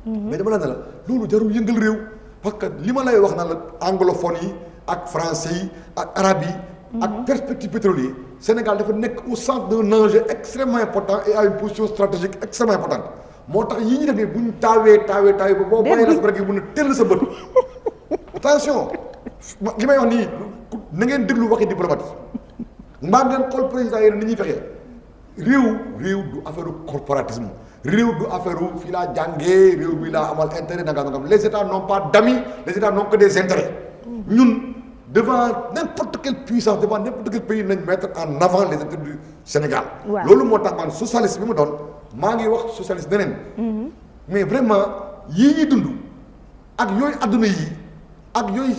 mais dama la ne la loolu jarul yëngal réew parce que li ma lay wax na la anglophone yi ak français yi ak arabe yi. ak perspective pétrolier Sénégal dafa nekk au centre d'un enjeu extrêmement important et à une position stratégique extrêmement importante moo tax yii ñu def nii bu ñu taawee ba boo bàyyi la rek mun a teel sa bët attention li may wax nii na ngeen déglu waxi diplomate mbaa ngeen xool président yi ni ñuy fexee réew du affaire corporatisme réew du affaire fii laa jàngee réew mi laa amal intérêt nangam les états n'ont pas d'amis les états n'ont que des intérêts ñun devant n'importe quelle puissance devant n'importe quel pays nañ mettre en avant les intérêts du Sénégal. loolu moo tax man socialiste bi ma doon maa ngi wax socialiste neneen mais vraiment yii ñuy dund ak yooyu adduna yi ak yooyu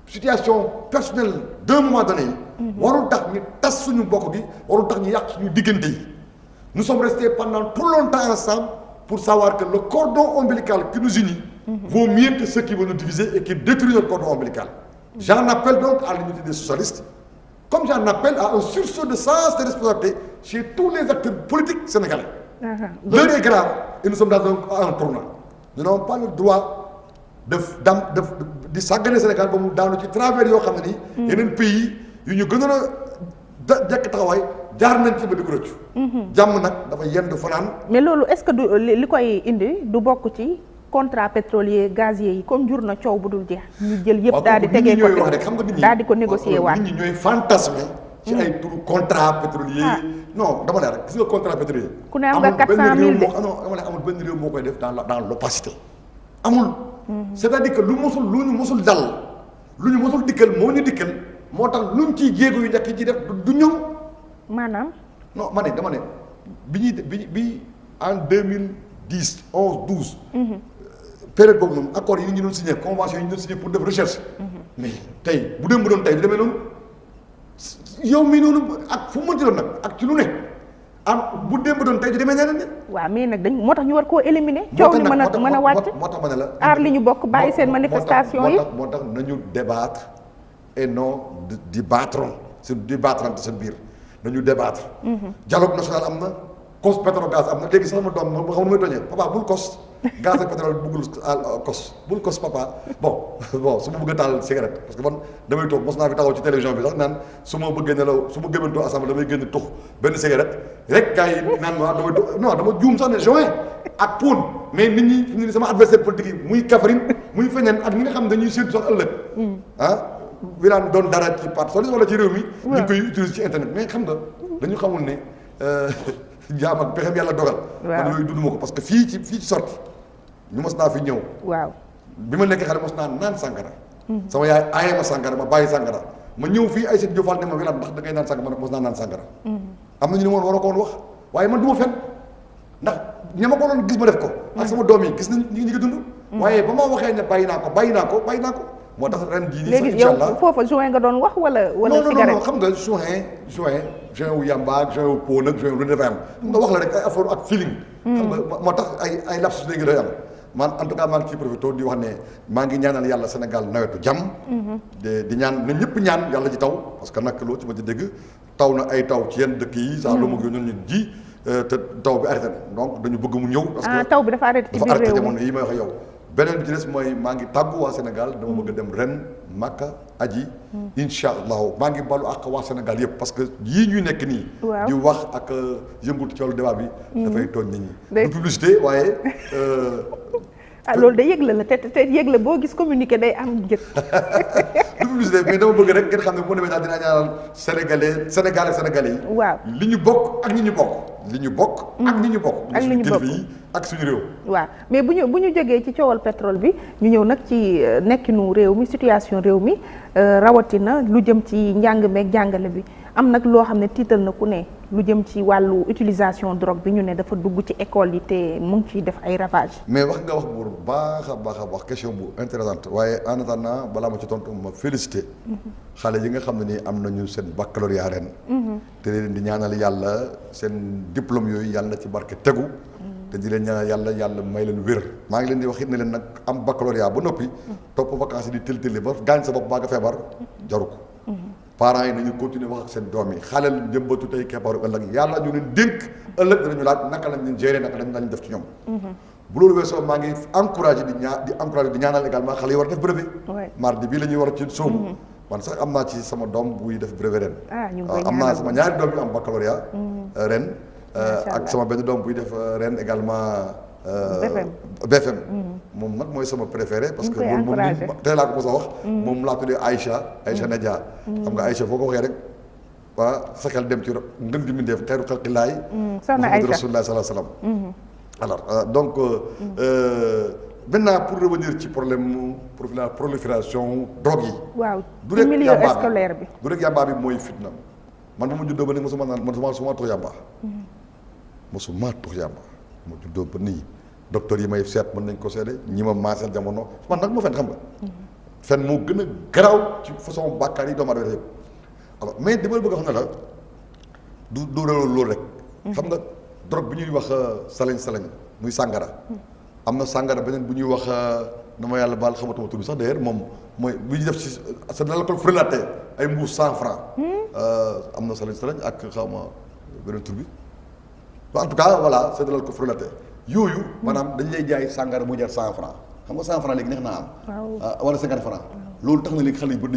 situation personnelle d'un moment donné yi warul tax ñu tas suñu bokk gi warul tax ñu yàq suñu diggante yi nous sommes restés pendant trop longtemps ensemble pour savoir que le cordon ombilical qui nous unit vaut mieux que ceux qui veulent nous diviser et qui détruisent notre cordon ombilical. J'en appelle donc à l'unité des socialistes, comme j'en appelle à un sursaut de sens de responsabilité chez tous les acteurs politiques sénégalais. L'heure est grave et nous sommes dans un tournant. Nous n'avons pas le droit di sàggane Sénégal ba mu daanu ci travers yoo xam ne nii yeneen pays yu ñu gënoon a jekk taxawaay jaar nañ ci ba di ko rëccu. jàmm nag dafa yendu fanaan. mais loolu est-ce que du li koy indi du bokk ci contrat pétrolier gazier yi comme jur na coow bu dul jeex. ñu jël yëpp daal di tegee ko wax rek xam nga nit ñi daal di ko négocier waat. nit ñi ñooy fantasmer ci ay turu contrat pétrolier. non dama ne rek gis nga contrat pétrolier. ku ne am nga 400 000 de amul benn réew moo koy def dans l'opacité amul. c'est-à-dire que lu ñu mosul dal lu ñu mosul dikkal moo ñu dikkal moo tax luñ ciy jéego yu njëkk yi ci def du ñëw. maanaam. non dama ne bi en 2010 11 12. période boobu noonu accords yi ñu doon signé convention yi ñu doon signé pour def recherche. mais tey bu doon tey du demee noonu yow mii noonu ak fu mu mënti doon nag ak ci lu ne bu démb doon tey du demee ñeneen ñi. waaw mais nag moo tax ñu war koo éliminer. coow li mën a wàcc moo tax ma ne la. aar li ñu bokk bàyyi seen manifestation yi moo tax nañu débattre et non di battre seen biir nañu débattre. dialogue national am na. cos pétrogaz am na léegi sax ma doom ma xam nu may tooñee papa bul cos gaz ak pétrole buggul cos bul cos papa bon su ma bëgg a taal cigarette parce que man damay toog mos naa fi taxaw ci télévision bi sax naan su ma bëggee nelaw su ma gémmantoo assemblée damay génn tux benn cigarette rek gars yi naan ma damay tux non dama juum sax ne joint ak poone mais nit ñi fi mu ne sama adversaire politique yi muy Kaffrine muy feneen ak ñi nga xam ne dañuy séntu sax ëllëg wi daan doon dara ci parti socialiste wala ci réew mi ñu ngi koy utiliser ci internet mais xam nga dañu xamul ne jaam ak pexem yàlla dogal. man yooyu dunduma ko parce que fii ci sorti ñu mos naa fi ñëw. waaw bi ma nekkee xale mos naa naan sàngara. sama yaay aaye ma sàngara ma bàyyi sàngara ma ñëw fii ay seen jofal ne ma wilaat ndax da ngay naan sàngara ma ne mos naa naan sàngara. am na ñu ne woon war a ko woon wax waaye man du ma fen ndax ña ma ko doon gis ma def ko. ak sama doom yi gis nañ ñi ngi dund. waaye ba ma waxee ne bàyyi naa ko moo tax ren jii nii sax léegi yow foofa juin nga doon wax wala cigarette non xam nga juin wu yamba ak juin wu pot nag juin wu lu ne dafay am xam nga wax la rek ay affaire ak feeling xam nga moo tax ay lapsus léegi lay am man en tout cas maa ngi ciy profité di wax ne maa ngi ñaanal yàlla Sénégal nawetu jàmm di ñaan na ñëpp ñaan yàlla ci taw parce que nag loo ci ma ci dégg taw na ay taw ci yenn dëkk yi sax lu mu gën ñun ñu ji te taw bi arrêté na donc dañu bëgg mu ñëw parce que taw bi dafa arrêté ci biir réew mi jamono yi may wax yow beneen bi ci des mooy maa ngi tàggu waa Sénégal dama bëgg a dem ren Makka aji incha allahu maa ngi balu ak waa Sénégal yëpp parce que yii ñuy nekk nii di wax ak yëngutu ci wàllu débat bi dafay tooñ nit ñi du publicité waaye loolu day yëgle la te yëgle boo gis communiqué day am njëg du publicité mais dama bëgg rek ngeen xam ne bu demee daal dinaa ñaanal sénégalais yi waaw li ñu bokk ak ñi ñu bokk li ñu bokk ak ñi ñu bokk ak li ñu bokk yi ak suñu réew waaw mais bu ñu jógee ci coowal pétrole bi ñu ñëw nag ci nekkinu réew mi situation réew mi rawatina lu jëm ci njàng meeg jàngale bi am nag loo xam ne tiital na ku ne lu jëm ci wàllu utilisation drogue bi ñu ne dafa dugg ci école yi te mu ngi ciy def ay ravage mais wax nga wax bu baax a baax question bu intéressante waaye en attendant balaa ma ci tontu ma félicité xale yi nga xam ne nii am nañu seen baccalauréat ren te leen di ñaanal yàlla seen diplôme yooyu yàlla na ci barke tegu te di leen ñaanal yàlla may leen wér maa ngi leen di wax it ne leen nag am baccalauréat ba noppi topp vacances yi di tël ba gaañ sa bopp baa nga feebar jaru ko parents yi nañu continuer wax ak seen doom yi xaleel jëmbatu tey keppaaru ëllëg yàlla ñu leen dénk ëllëg dinañu laaj naka lañ leen gérer naka lañ def ci ñoom bu loolu weesoo maa ngi encouragé di ñaanal également xale yi war a def brevet mardi bii la ñuy war a ci sóobu man sax am naa ci sama doom buy def brevet ren am naa sama ñaari doom yu am baccalauréat ren ak sama benn doom buy def ren également BFM moom nag mooy sama préféré parce que loolu moom tey laa ko mos a wax moom laa tuddee Aïcha Nadia xam nga Aïcha foo ko waxee rek sa xel dem ci ngën gi mindeef xeeru xalqi laay Muhammadu Rasulullah sallallahu alayhi wasallam alors donc maintenant pour revenir ci problème prolifération drogue yi waaw du rek milieu scolaire bi du rek yàmbaa bi mooy fitna man ba ma juddoo ba ne mosuma naan man suma tux yàmbaa mosuma tux yàmbaa ma juddoo ba nii docteur yi may seet mën nañ ko seede ñi ma maaseel jamono man nag ma fen xam nga fen moo gën a garaaw ci façon bàkkaar yi doomu aadama yëpp alors mais dama bëgg a xam ne la du loolu rek xam nga drogue bi ñuy wax salañ muy sàngara am na sàngara beneen bu ñuy wax na ma yàlla baal xamatuma tur bi sax d'ailleurs moom mooy bu ñu def ci c'est de l'alcool frelaté ay mbuus 100 francs am na salañ ak xaw ma beneen tur bi en tout cas voilà c'est de l'alcool frelaté yooyu maanaam dañ lay jaay sàngara mu jar 100 francs xam nga 100 francs léegi neex naa am wala 50 francs loolu tax na léegi xale yi ba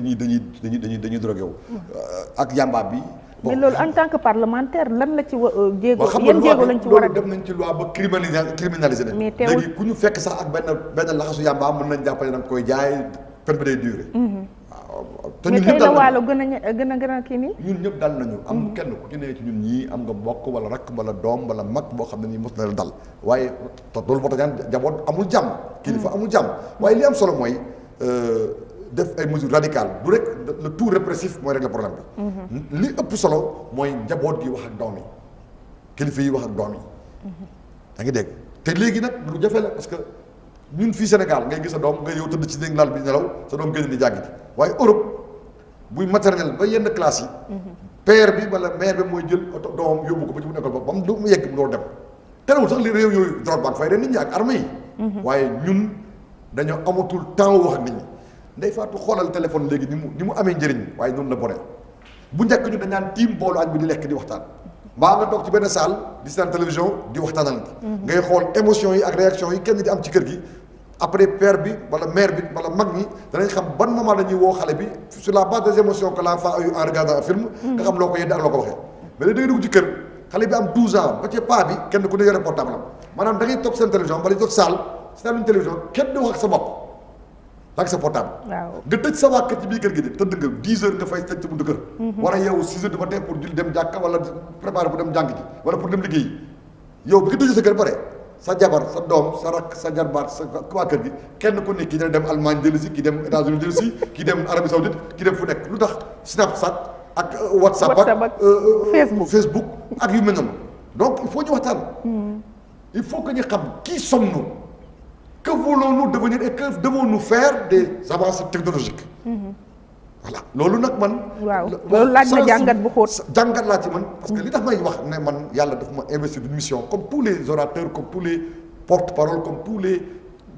dañuy drogué wu ak yamba bi. mais loolu en tant que parlementaire lan la ci jéego xam yan jéego lañ ci war a loolu dem nañ ci loi ba criminalisé nañ. mais teewul léegi ku ñu fekk sax ak benn laxasu yamba mën nañ jàppale da nga koy jaay peine bi day duré. waaw te ñun ñëpp daal waalo gën a kii nii. ñun ñëpp dal nañu. am kenn ku ci ne ci ñun ñii am nga mbokk wala rakk wala doom wala mag boo xam ne nii mos na la dal waaye te loolu moo tax ñaan jaboot amul jàmm. kilifa amul jàmm waaye li am solo mooy. def ay mesures radicales du rek le tout répressif mooy régler problème bi. li ëpp solo mooy njaboot gi wax ak doom yi kilifa yi wax ak doom yi. yaa ngi dégg te léegi nag lu jafe la parce que ñun fii Sénégal ngay gis sa doom nga yow tëdd ci lal bi nelaw sa doom génn di jàngi waaye Europe buy maternelle ba yenn classe yi. père bi wala mère bi mooy jël oto doomam yóbbu ko ba ci mu école ba mu du yegg mu door dem terewul sax li réew yooyu drogue ba ak fay nit ñi ak armée yi. waaye ñun dañoo amatul temps wax ak nit ñi. Ndey Fatou xoolal téléphone léegi ni mu amee njëriñ waaye noonu la bone bu njëkk ñu dañ naan tiim boolu añ bi di lekk di waxtaan mbaa nga toog ci benn salle di seetaan télévision di waxtaanal ngay xool émotion yi ak réaction yi kenn di am ci kër gi après père bi wala mère bi wala mag ñi danañ xam ban moment dañuy woo xale bi sur la base des émotions que l'enfant a eu en regardant un film nga xam loo ko yedde ak loo ko waxee mais léegi da ngay dugg ci kër xale bi am 12 ans ba ci paa bi kenn ku ne yore portable am maanaam da ngay toog seen télévision wala toog salle seetaan télévision kenn di wax ak sa bopp ak sa portable. waaw nga tëj sa waa kër ci biir kër gi de tëdd nga 10 heures nga fay tëj sa buntu kër. war a yeewu 6 heures du matin pour julli dem jàkka wala préparer pour dem jàng ji wala pour dem liggéeyi yow bi nga tëjee sa kër bare sa jabar sa doom sa rakk sa jarbaat sa waa kër gi kenn ku nekk kii dina dem Allemagne dellu si kii dem États-Unis dellu si kii dem Arabie Saoudite kii dem fu nekk lu tax Snapchat ak WhatsApp ak Facebook ak yu mel noonu donc il faut ñu waxtaan. il faut que ñu xam qui sommes-nous. Que voulons-nous devenir et que devons-nous faire des avancées technologiques. voilà loolu nag man. waaw loolu laaj na jàngat bu xóot. jàngat laa ci man parce que li tax may wax ne man yàlla daf ma investir d'une mission comme tous les orateurs comme tous les porte-parole comme tous les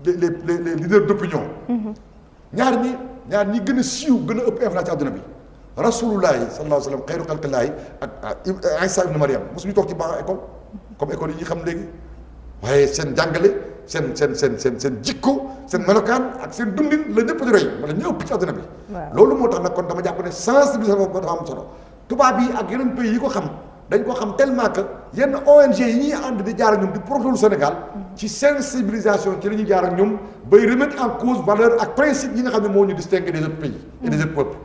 leaders d'opinion. ñaar ñi gën a siiw gën a ëpp influence ci àdduna bi. rasulullahi sallallahu alayhi wa sallam xayru xalqillaahi ak Isa ibn Maryam mosuñu toog ci banc école comme école yi ñuy xam léegi waaye seen jàngale. seen jikko seen melokaan ak seen dundin la ñëpp di roy wala ñu ëpp ci àdduna bi. loolu moo tax nag kon dama jàpp ne sensibilisation boobu dafa am solo tubaab yi ak yeneen pays yi ko xam dañ ko xam tellement que yenn ONG yi ñuy ànd di jaar ak ñoom di protéger Sénégal ci sensibilisation ci la ñuy jaar ak ñoom bay remettre en cause valeur ak principe yi nga xam ne moo ñu distinguer des autres pays et des autres peuples.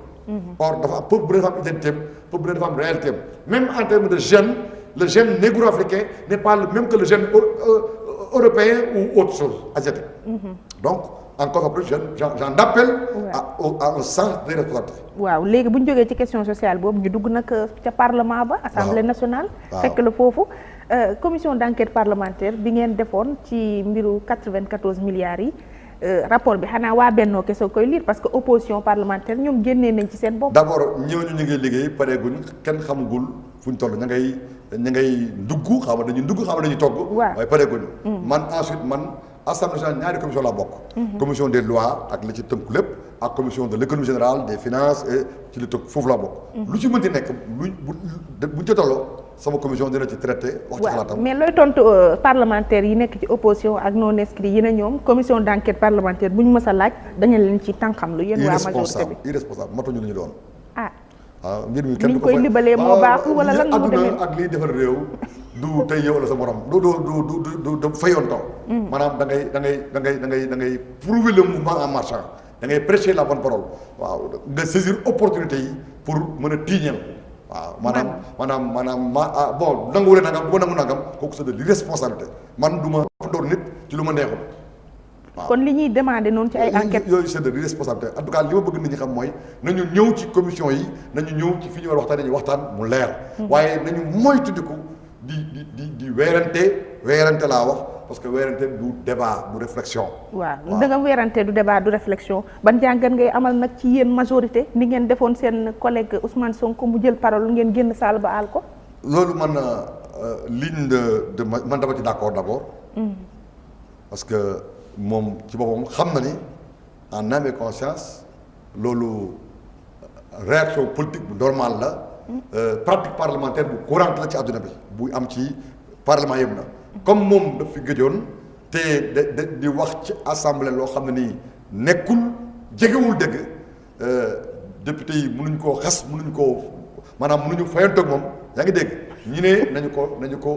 or dafa am peuple bu ne dafa am identité am peuple bu ne dafa am réalité am même en termes de gène le gène négro-africain n'est pas le même que le gène européen ou autre chose asiatique. Donc encore plus j'en appelle à un sens de responsabilité. waaw léegi bu ñu jógee ci question sociale boobu ñu dugg nag ca parlement ba. assemblée nationale. fekk la foofu commission d'enquête parlementaire bi ngeen defoon ci mbiru 94 milliards yi rapport bi xanaa waa Bennoo kese koy lire parce que opposition parlementaire ñoom génnee nañ ci seen bopp. d'abord ñooñu ñu ngi liggéey pareeguñ kenn xamagul fu ñu toll ña ngay ndugg xam nga dañuy ndugg xam nga dañuy togg. waaye pareeguñu. man ensuite assemblée nationale ñaari commission laa bokk. commission des lois ak li ci tënku lépp ak commission de l'économie générale des finances et ci li tënk foofu laa bokk. lu ci mënti nekk buñ ca tolloo sama commission dina ci traité. wax ci xalaatam mais looy tontu parlementaires yi nekk ci opposition ak non inscrits yi ne ñoom commission d'enquête parlementaire bu ñu mës a laaj dañu leen ci tànqam lu yéen waa majorité bi irresponsable matuñu li ñu doon. waaw mbir mi kenn du ko koy libalee moo baaxul wala lan moo demee ak liy defar réew du tey yow la sa morom du fayoon taw. maanaam da ngay prouver le mouvement en marchant da ngay prêcher la bonne parole waaw nga saisir opportunité yi pour mën a tiiñal waaw maanaam bon nanguwule nangam du ma nangu nangam kooku c'est de l'irresponsabilité man du ma door nit ci lu ma neexul. kon li ñuy demandé noonu ci ay enquêtes yooyu c'est de l'irresponsabilité en tout cas li ma bëgg nit ñi xam mooy nañu ñëw ci commission yi nañu ñëw ci fi ñu war a waxtaan dañuy waxtaan mu leer. waaye nañu moytandiku di weerante laa wax parce que weerante du débat du réflexion. waaw da nga weerante du débat du réflexion ban jàngat ngay amal nag ci yéen majorité ni ngeen defoon seen collègue Ousmane Sonko mu jël parole ngeen génn salle ba aal ko. loolu man ligne de man dama ci d'accord d'abord. parce que. moom ci boppam xam na ni en âme et conscience loolu réaction politique bu normale la pratique parlementaire bu courante la ci àdduna bi bu am ci parlement yëpp na comme moom daf fi gëjoon te di wax ci assemblée loo xam ne nii nekkul jegewul dëgg député yi mënuñ koo xas mënuñ koo maanaam mënuñu fayantoog moom yaa ngi dégg ñu ne nañu ko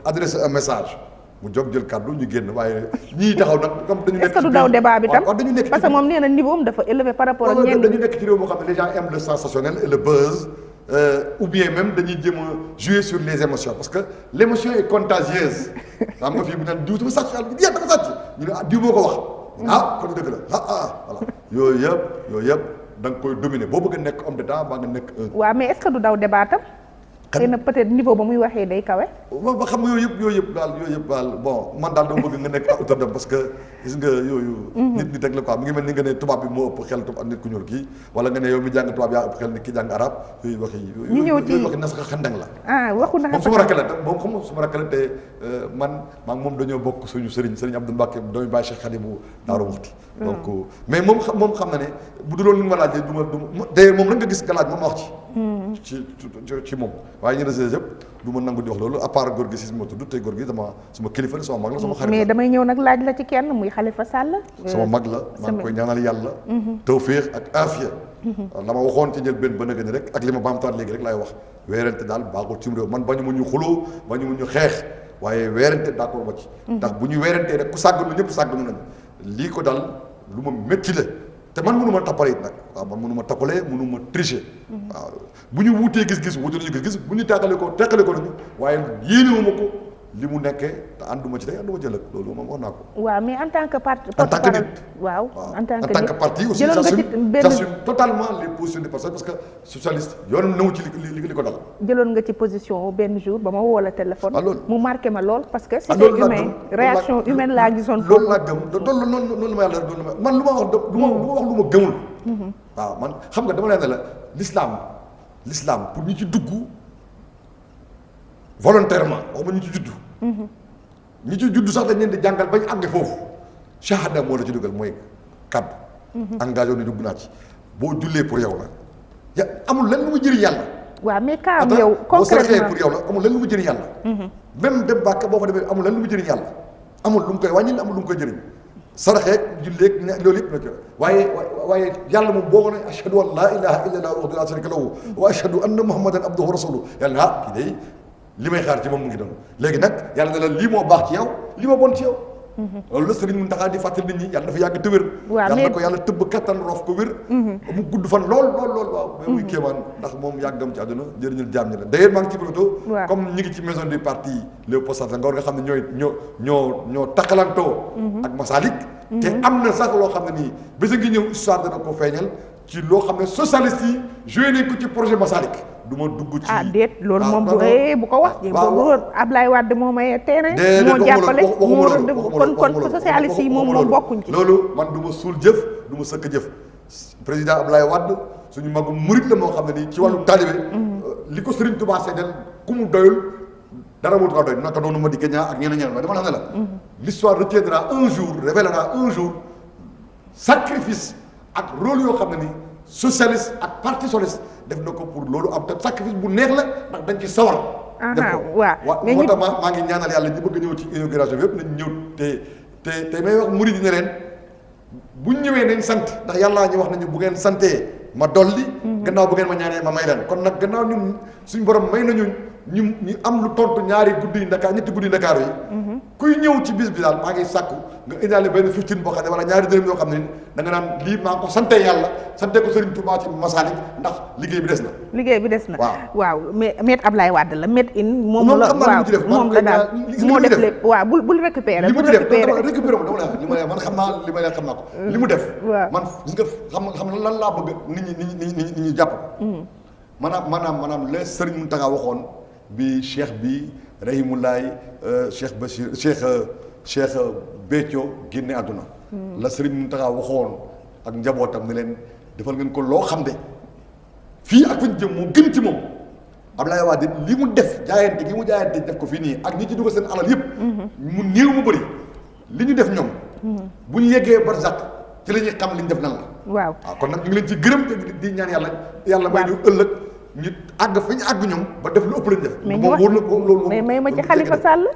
adressé un message mu jóg jël kàddu ñu génn waaye ñii taxaw nag comme dañu nekk. est-ce que du daw débat bi tam dañu nekk parce que moom nee na niveau am dafa élevé par rapport ak ñenn dañu nekk ci réew moo xam ne les gens aiment le sensationnel et le buzz ou bien même dañuy jéem a jouer sur les émotions parce que l'émotion est contagieuse xam nga fii bu naan diw dafa sàcc dafa sàcc ñu ne diw moo ko wax kon dëgg la voilà yooyu yëpp da nga koy dominer boo bëgg a nekk homme d'état baa nga nekk waaw mais est-ce que du daw débat tam xëy na peut-être niveau ba muy waxee day kawe. ba xam nga yooyu yëpp daal bon man daal dama bëgg nga nekk auteur dem parce que gis nga yooyu. nit rek la quoi mu ngi mel ni nga ne tubaab bi moo ëpp xel nit ku ñuul kii wala nga ne yow mi jàng tubaab yaa ëpp xel nit ki jàng arab yooyu waxi. ñu ñëw ci yooyu waxi nasa xandang la. waxu na moom su ma rakk la moom xam nga su ma rakk la te man maa ngi moom dañoo bokk suñu sëriñ Abdou Mbacke doomu Baye Cheikh Khadim bu Daaru Muxti. donc mais moom xam na ne bu dul loolu li ma laajee du ma d'ailleurs moom rek nga gis nga laaj moom ma wax ci moom waaye ñu resee yëpp du ma nangu di wax loolu à part góor gi si ma tudd te góor gi suma kilifa la sama mag la sama xarit la mais damay ñëw nag laaj la ci kenn muy Khalifa Sall sama mag la maa ngi koy ñaanal yàlla tawféex ak aafiya la ma waxoon ci njël benn ba nëgëni rek ak li ma baamtaan léegi rek laay wax weerante daal baaxul ci réew man bañu ma ñu xuloo bañu ma ñu xeex waaye weerante d'accord ma ci ndax bu ñu weerantee rek ku sàgganu ñëpp sàgganu nañu lii ko dal lu ma métti la te man mënu ma tappale it nag waaw man mënu ma tappale mënu ma tricher waaw bu ñu wuutee gis-gis wuute nañu gis-gis bu ñu teqale ko nañu waaye yéenewuma ko li mu nekkee te ànduma ci tey ànduma ci ëllëg loolu moom wax naa ko. waaw mais en tant que parti. en tant que nit waaw en tant que parti aussi j'assume totalement les positions des personnes parce que socialiste yoonam nawu ci li ko dal. jëloon nga ci position benn jour ba ma woo la téléphone. mu marqué ma lool parce que. c'était loolu humain réaction humaine laa gisoon. loolu laa gëm loolu noonu ma yàlla man lu ma wax du ma wax lu ma gëmul. waaw man xam nga dama leen ne la l'islam pour ñu ci dugg volontairement waxuma ñu ci juddu. ñi ci juddu sax dañ leen di jàngal bañ àgg foofu shahada moo la ci dugal mooy kaddu. engagé wu ne dugg naa ci boo jullee pour yow la ya amul lenn lu mu jëriñ yàlla. waaw mais kaam yow concrètement pour yow la amul lenn lu mu jëriñ yàlla. même dem bàkk boo fa demee amul lenn lu mu jëriñ yàlla amul lu mu koy wàññil amul lu mu koy jëriñ saraxeeg julleeg loolu yëpp nag waaye yàlla moom boo ko ne ashhadu an laa ilaha illa allah wahdahu la sharika lahu wa ashhadu anna muhammadan abduhu wa rasuluhu yàlla kii day li may xaar ci moom mu ngi doon léegi nag yàlla ne la lii moo baax ci yow lii moo bon ci yow. loolu la Sëriñ Muntaxa di fàttali nit ñi yàlla dafa yàgg te wér. yàlla na ko yàlla tëbb kattan roof ko wér. mu gudd fan lool waaw. mais muy kéemaan ndax moom yàggam ci àdduna njëriñul jaam ñi la d'ailleurs maa ngi ci plateau. comme ñi ngi ci maison du parti Léopold Sédar Senghor nga xam ne ñoo takkalantoo. ak Masalik. te am na sax loo xam ne nii bés a ngi ñëw histoire dana ko feeñal ci loo xam ne socialiste yi joué nañ ko ci projet Masalik. du ma dugg ci déet loolu moom bu ko wax. waaw Ablaye Wade moo may terrain. moo jàppale kon socialiste yi moom bokkuñ ci. loolu man du ma suul jëf du ma sëkk jëf président Ablaye Wade suñu magum murit la moo xam ne nii ci wàllu taalibe li ko Serigne Touba seedeel ku mu doyul dara moo tax doy naka noonu ma di Kenya ak ñeneen waaye dama la xam ne la. l'histoire retiendra un jour révélera un jour sacrifice ak rôle yoo xam ne nii socialiste ak parti socialiste. def na ko pour loolu am te sacrifice bu neex la ndax dañ ci sawar. def ko waaw moo tax maa ngi ñaanal yàlla ñi bëgg a ñëw ci inauguration bi yëpp nañ ñëw te may wax murid ne leen buñ ñëwee nañ sant ndax yàllaa ñu wax nañu bu ngeen santee ma dolli. gannaaw bu ngeen ma ñaanee ma may leen kon nag gannaaw ñun suñu borom may nañu ñu am lu tontu ñetti guddi Ndakaaru yi. kuy ñëw ci bis bi daal maa ngi sàkku nga indaale benn 15 boo xam ne wala ñaari dërëm yoo xam ne da nga naan lii maa ko sante yàlla sante ko Serigne Touba ci Masalik ndax liggéey bi des na. waaw mais Maître Ablaye Wade la Made in moom la waaw moom la daal moo def lépp waaw bul récupérer. li mu def dama récupérer ko dama la li ma man xam naa li ma leen xam naa ko. li mu def. man gis nga xam lan laa bëgg nit ñi jàpp. maanaam la Serigne Mountakha waxoon bi cheikh bi Rahimulaay Cheikh Bachir Cheikh Béthio génne àdduna. la Serigne Mountakha waxoon ak njabootam ne leen defal ngeen ko loo xam de fii ak fañ jëm moo gën ci moom Ablaye Wade li mu def jaayante gi mu jaayante def ko fii nii ak ñi ci dugg seen alal yëpp. mu néew mu bëri li ñu def ñoom. bu ñu yeggee barzak ci la ñuy xam li ñu def nan la. waaw kon nag ñu ngi leen ci gërëm te di ñaan yàlla may ñu ëllëg. ñu àgg fi ñu àgg ñoom ba def lu ëpp lañ def. mais may ma ci Khalifa Sall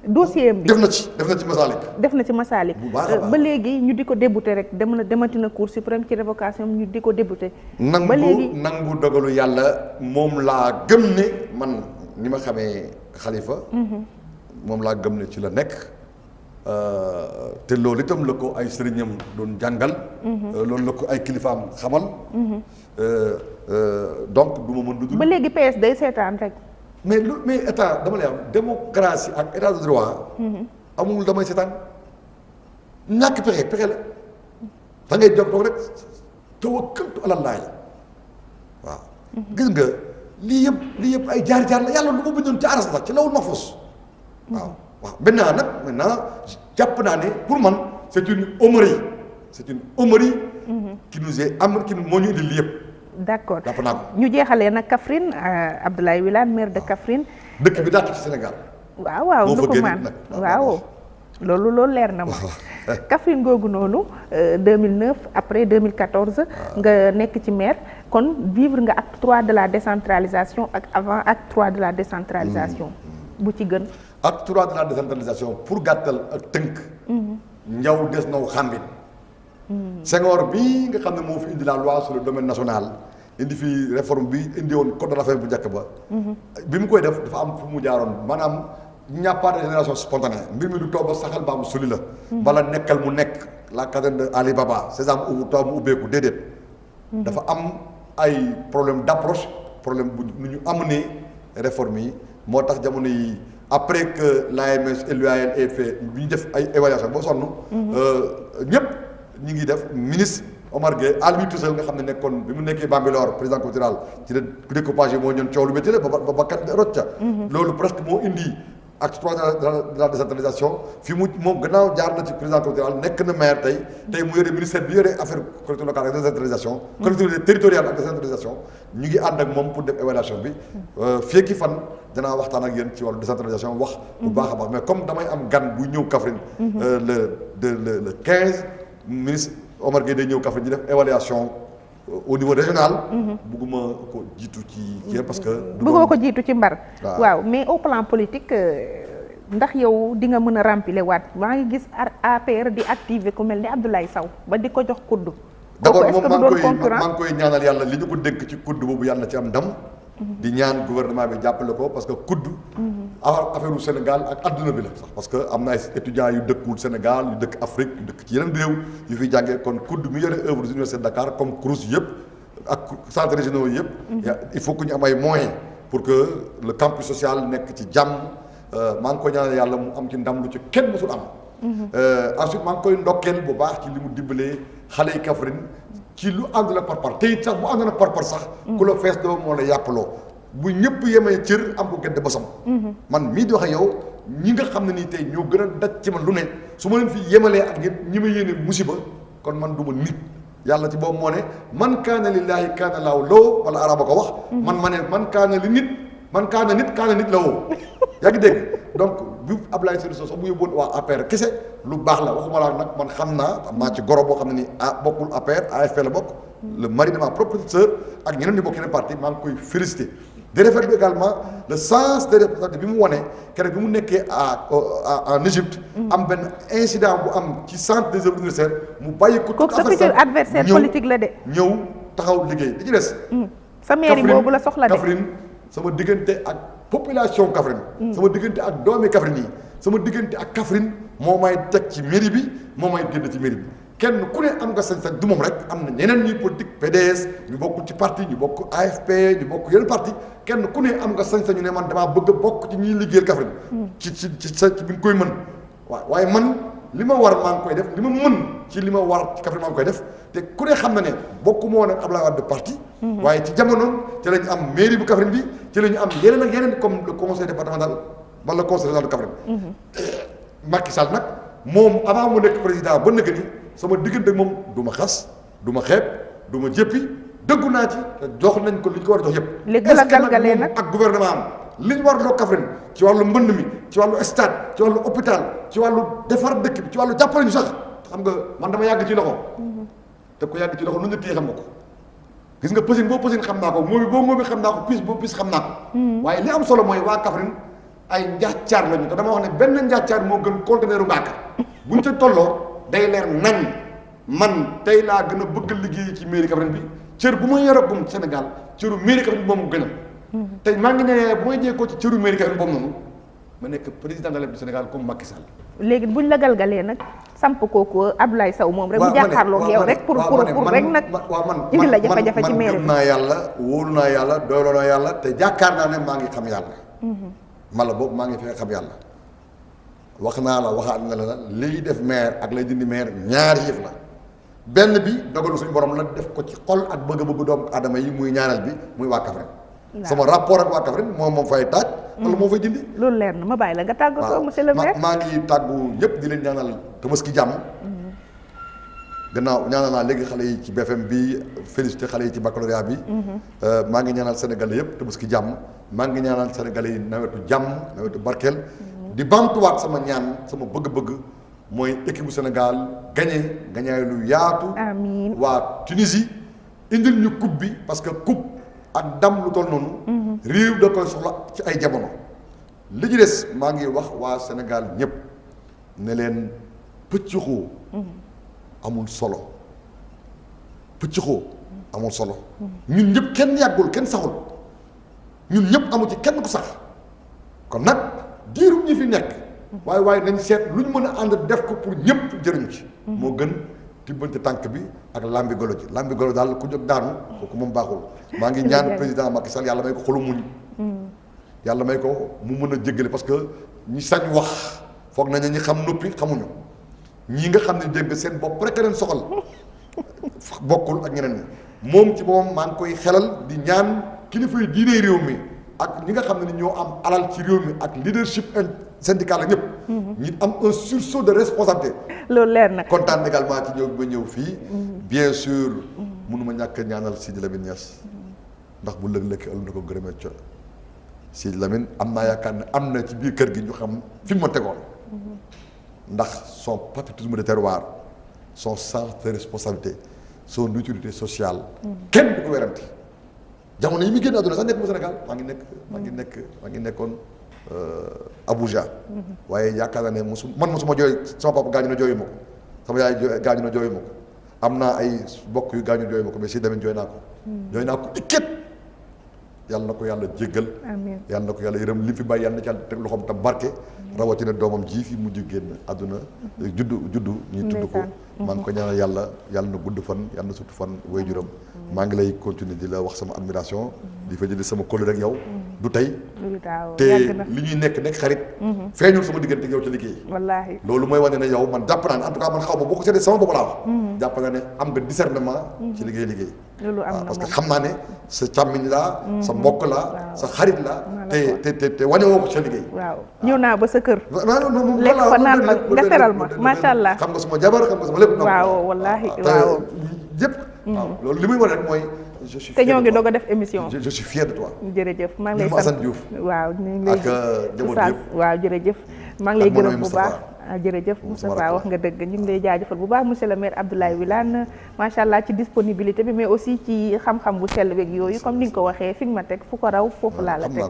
dossier bi def na ci Masalik. def na ci Masalik bu baax a baax ba léegi ñu di ko débouté rek demati na Cour suprême ci révocation ñu di ko débouté. ba léegi nangu dogalu yàlla moom laa gëm ne man ni ma xamee Khalifa. moom laa gëm ne ci la nekk. te loolu itam la ko ay sëriñam doon jàngal. loolu la ko ay kilifaam xamal. donc du ma mën lu dul. ba léegi PS day seetaan rek. mais état dama lay am démocratie ak état de droit. amul damay seetaan ñàkk pexe la da ngay jóg toog rek tawakkaltu alallaah waaw. gis nga lii yëpp ay jaar-jaar la yàlla lu ma bindoon ci aras la ci lawul mahfuus waaw. maintenant jàpp naa ne pour man c'est une homérie qui nous est qui moo ñu indi lii yëpp. d'accord jàpp naa ko. ñu jeexalee nag Kaffrine Abdoulaye Wilane maire de Kaffrine. dëkk bi dàq ci Sénégal. waaw Ndoukoumane waaw loolu leer na ma. Kaffrine googu noonu 2009 après 2014 nga nekk ci maire kon vivre nga acte 3 de la décentralisation ak avant acte 3 de la décentralisation. bu ci gën. acte 3 de la décentralisation pour gàttal ak tënk. njaw des naw xàmbin. Senghor bii nga xam ne moo fi indi la loi sur le domaine national indi fi réforme bi indi woon code de la famille bu njëkk ba. bi mu koy def dafa am fu mu jaaroon maanaam il n'y a pas de génération spontanée mbir mi du toog ba saxal ba am suli la. bala nekkal mu nekk la caserne de Ali Baba Sésame ouvre toi mu ubbeeku déedéet. dafa am ay problème d'approche problème bu nu ñu amener réforme yi moo tax jamono yi après que l'AMS et l'UAL aient fait bi ñu def ay évaluation boo sonn. ñëpp. ñi ngi def ministre Omar Gueye à lui tout seul nga xam ne nekkoon bi mu nekkee Bambilor président cultural ci la découpage yi moo ñoon coow lu métti la ba kat rocca loolu presque moo indi acte 3 de la décentralisation fi mu moom gannaaw jaar na ci président cultural nekk na maire tey mu yore ministère bi yore affaire collectivité locale ak décentralisation collectivité territoriale ak décentralisation ñu ngi ànd ak moom pour def évaluation bi fii ki fan danaa waxtaan ak yéen ci wàllu décentralisation wax bu baax a baax mais comme damay am gan bu ñëw Kaffrine le 15 ministre Omar Gueye day ñëw Kaffrine ñu def évaluation au niveau régional. bëgguma ko jiitu ci parce que. bëggoo ko jiitu ci mbar. waaw mais au plan politique ndax yow di nga mën a remplir waat maa ngi gis APR di activer ku mel ni Abdoulaye Sow ba di ko jox kudd. d'abord moom maa ngi koy ñaanal yàlla li ñu ko dénk ci kudd boobu yàlla na ci am ndam. di ñaan gouvernement bi jàppale ko parce que kudd. affaire u Sénégal ak adduna bi la sax parce que am na ay étudiants yu dëkkul Sénégal yu dëkk Afrique yu dëkk ci yeneen réew yu fiy jàngee kon kudd mi yore œuvre des universités de Dakar comme CROUS yëpp ak centres régionaux yëpp. il faut que ñu am ay moyens pour que le campus social nekk ci jàmm maa ngi koy ñaanal yàlla mu am ci ndam lu ci kenn mësul am. ensuite maa ngi koy ndokkeel bu baax ci li mu dimbalee xale yi Kaffrine ci lu àndul ak par te it sax bu àndoon ak par sax. ku la fees doo moo la yàppaloo. bu ñëpp yemee cër am ko gedd basam man mii di wax ak yow ñi nga xam ne nii tey ñoo gën a daj ci man lu ne su ma leen fi yemalee ak ñi ma yéene musiba kon man du ma nit yàlla ci boobu moo ne man kaana lillaahi kaana laahu loo wala araba ko wax man ma ne man kaana li nit man kaana nit la woo yaa ngi dégg donc bu Ablaye Seydou Sow sax bu yóbboon waa APR kese lu baax la waxuma laa nag man xam naa am naa ci goro boo xam ne nii bokkul APR AFP la bokk le mari de ma propre sœur ak ñeneen ñu bokk yeneen parti maa ngi koy félicité di rafetlu également le sens des responsabilités bi mu wone keroog bi mu nekkee en Égypte. am benn incident bu am ci centre des œuvres universitaires mu bàyyi ko. kooku sa futur adversaire politique la de. ñëw taxaw liggéey li ci des. sa mairie boobu la soxla de Kaffrine sama diggante ak population Kaffrine. sama diggante ak doomi Kaffrine yi sama diggante ak Kaffrine moo may teg ci mairie bi moo may génn ci mairie bi. kenn ku ne am nga sañ-sañ du moom rek am na ñeneen ñuy politique PDS ñu bokk ci parti ñu bokk AFP ñu bokk yeneen parti kenn ku ne am nga sañ-sañu ne man damaa bëgg a bokk ci ñiy liggéeyal Kaffrine ci bi nga koy mën waaye man li ma war maa ngi koy def li ma mën ci li ma war ci Kaffrine maa ngi koy def te ku ne xam na ne bokkuma woon ak Abdoulaye Wade parti waaye ci jamono ci la ñu am mairie bu Kaffrine bi ci la ñu am yeneen ak yeneen comme le conseil départemental wala le conseil régional de Kaffrine Macky Sall nag moom avant mu nekk président ba nëgg ni sama diggante moom du ma xas du ma xeeb du ma jëppi dëggu naa ci te jox nañ ko li ñu ko war a jox yëpp. léegi la galgalee nag ak gouvernement am li ñu war loo Kaffrine ci wàllu mbënd mi ci wàllu stade ci wàllu hôpital ci wàllu defar dëkk bi ci wàllu jàppale ñu sax xam nga man dama yàgg ci loxo. te ko yàgg ci loxo nu ñu téye xam nga ko. gis nga pësin boo pësin xam naa ko moobi boo moobi xam naa ko pis boo pis xam naa ko. waaye li am solo mooy waa Kaffrine ay njàccaar lañu te dama wax ne benn njàccaar moo gën conteneeru ngaaka buñ ca tolloo day leer nañ man tey laa gën a bëgg liggéey ci mairie Kaffrine bi cër bu ma yoragum Sénégal cëru mairie Kaffrine bi moom gën a tey maa ngi ne bu may jéekoo ci cëru mairie Kaffrine boobu noonu ma nekk président de la République du Sénégal comme Macky Sall. léegi buñ la galgalee nag samp kooku Abdoulaye Sow moom rek mu jàkkaarloog yow rek pour rek nag indi la jafe-jafe ci mairie bi man gëm naa yàlla wóolu naa yàlla doyloo naa yàlla te jàkkaar naa ne maa ngi xam yàlla mala boobu maa ngi fexe xam yàlla wax naa la waxaat na la liy def maire ak lay dindi maire ñaari yëf la benn bi dogalu suñu borom la def ko ci xol ak bëgg-bëgg doomu aadama yi muy ñaareel bi muy waa Kaffrine sama rapport ak waa Kaffrine moom fay taaj wala moo fay dindi loolu leer na ma bàyyi la nga tàggatoo monsieur le maire maa ngi tàggu ñëpp di leen ñaanal tabaski jàmm gannaaw ñaanal naa léegi xale yi ci BFM bi félicité xale yi ci baccalauréat bi maa ngi ñaanal sénégalais yëpp tabaski jàmm maa ngi ñaanal sénégalais yi nawetu jàmm nawetu barkeel di bamtuwaat sama ñaan sama bëgg-bëgg mooy équipe bu Sénégal gañe lu yaatu amiin waa Tunisie indil ñu coupe bi parce que coupe ak ndam lu toll noonu réew da koy soxla ci ay jamono li ci des maa ngi wax waa Sénégal ñëpp ne leen pëccxoo amul solo pëccxoo amul solo ñun ñëpp kenn yàggul kenn saxul ñun ñëpp amul ci kenn ku sax kon nag diiru ñi fi nekk waaye nañ seet lu ñu mën a ànd def ko pour ñëpp jëriñu ci moo gën tibbante tànk bi ak lambi golo ji lambi golo daal ku jóg daanu kooku moom baaxul maa ngi ñaan président Macky Sall yàlla may ko xolu muñ yàlla may ko mu mën a jéggale parce que ñi sañ wax foog nañu ñi xam noppi xamuñu ñii nga xam ne dégg seen bopp rek leen soxal bokkul ak ñeneen ñi moom ci boppam maa ngi koy xelal di ñaan kilifa yi diine réew mi ak ñi nga xam ne ni ñoo am alal ci réew mi ak leadership syndical ak ñëpp ñi am un sursaut de responsabilité loolu leer na kontaan également ci ñëw ba ñëw fii bien sûr mënuma ñàkk ñaanal Sidi Lamine Niass ndax bu lëg-lëkki ëllëg na ko gërëmee co Sidi Lamine am naa yaakaar ne am na ci biir kër gi ñu xam fi mu ma tegoon ndax son patriotisme de terroir son sens de responsabilité son utilité sociale kenn du ko werante jamono yi muy génn àdduna sax nekk mu Sénégal maa ngi nekkoon Abuja waaye yaakaar naa ne mosuma jooy sama papa gaañu na jooyu ma ko sama yaay gaañu na jooyu ma ko am naa ay mbokk yu gaañu jooyu ma ko mais si demee jooy naa ko ikket yàlla na ko yàlla jéggal yàlla na ko yàlla yërëm li fi bàyyi yàlla na ci yàlla teg loxoom tam barke rawatina doomam ji fi mujj génn àdduna juddu ñu tudd ko maa ngi ko ñaanal yàlla na gudd fan yàlla na sutu fan way juram maa ngi lay continuer di la wax sama admiration di fa jëli sama kóllëre rek yow du tey te li ñuy nekk xarit feeñul sama diggante yow ci liggéey wallaahi loolu mooy wane ne yow man jàpp naa ne en tout cas man xaw ma boo ko seetee sama bopp laa wax jàpp nga ne am nga discernement ci liggéey loolu am na parce que xam naa ne sa càmmiñ laa sa mbokk laa sa xarit laa te wane woo ko sa liggéey waaw ñëw naa ba sa kër lekk fa naan ma nga teral ma macha allah xam nga suma jabar xam nga sama lépp waaw wallaahi waaw yëpp waaw loolu li muy wane rek mooy te ñoo ngi doog a def émission je suis fier de toi jërëjëf maa ngi lay sant Diouf waaw ñu ngi lay ak njaboot yëpp waaw jërëjëf maa ngi lay gërëm bu baax jërëjëf Moustapha wax nga dëgg ñu ngi lay jaajëfal bu baax monsieur le maire Abdoulaye Wilane macha allah ci disponibilité bi mais aussi ci xam-xam bu sell beeg yooyu comme ni nga ko waxee fi nga ma teg fu ko raw foofu laa la teg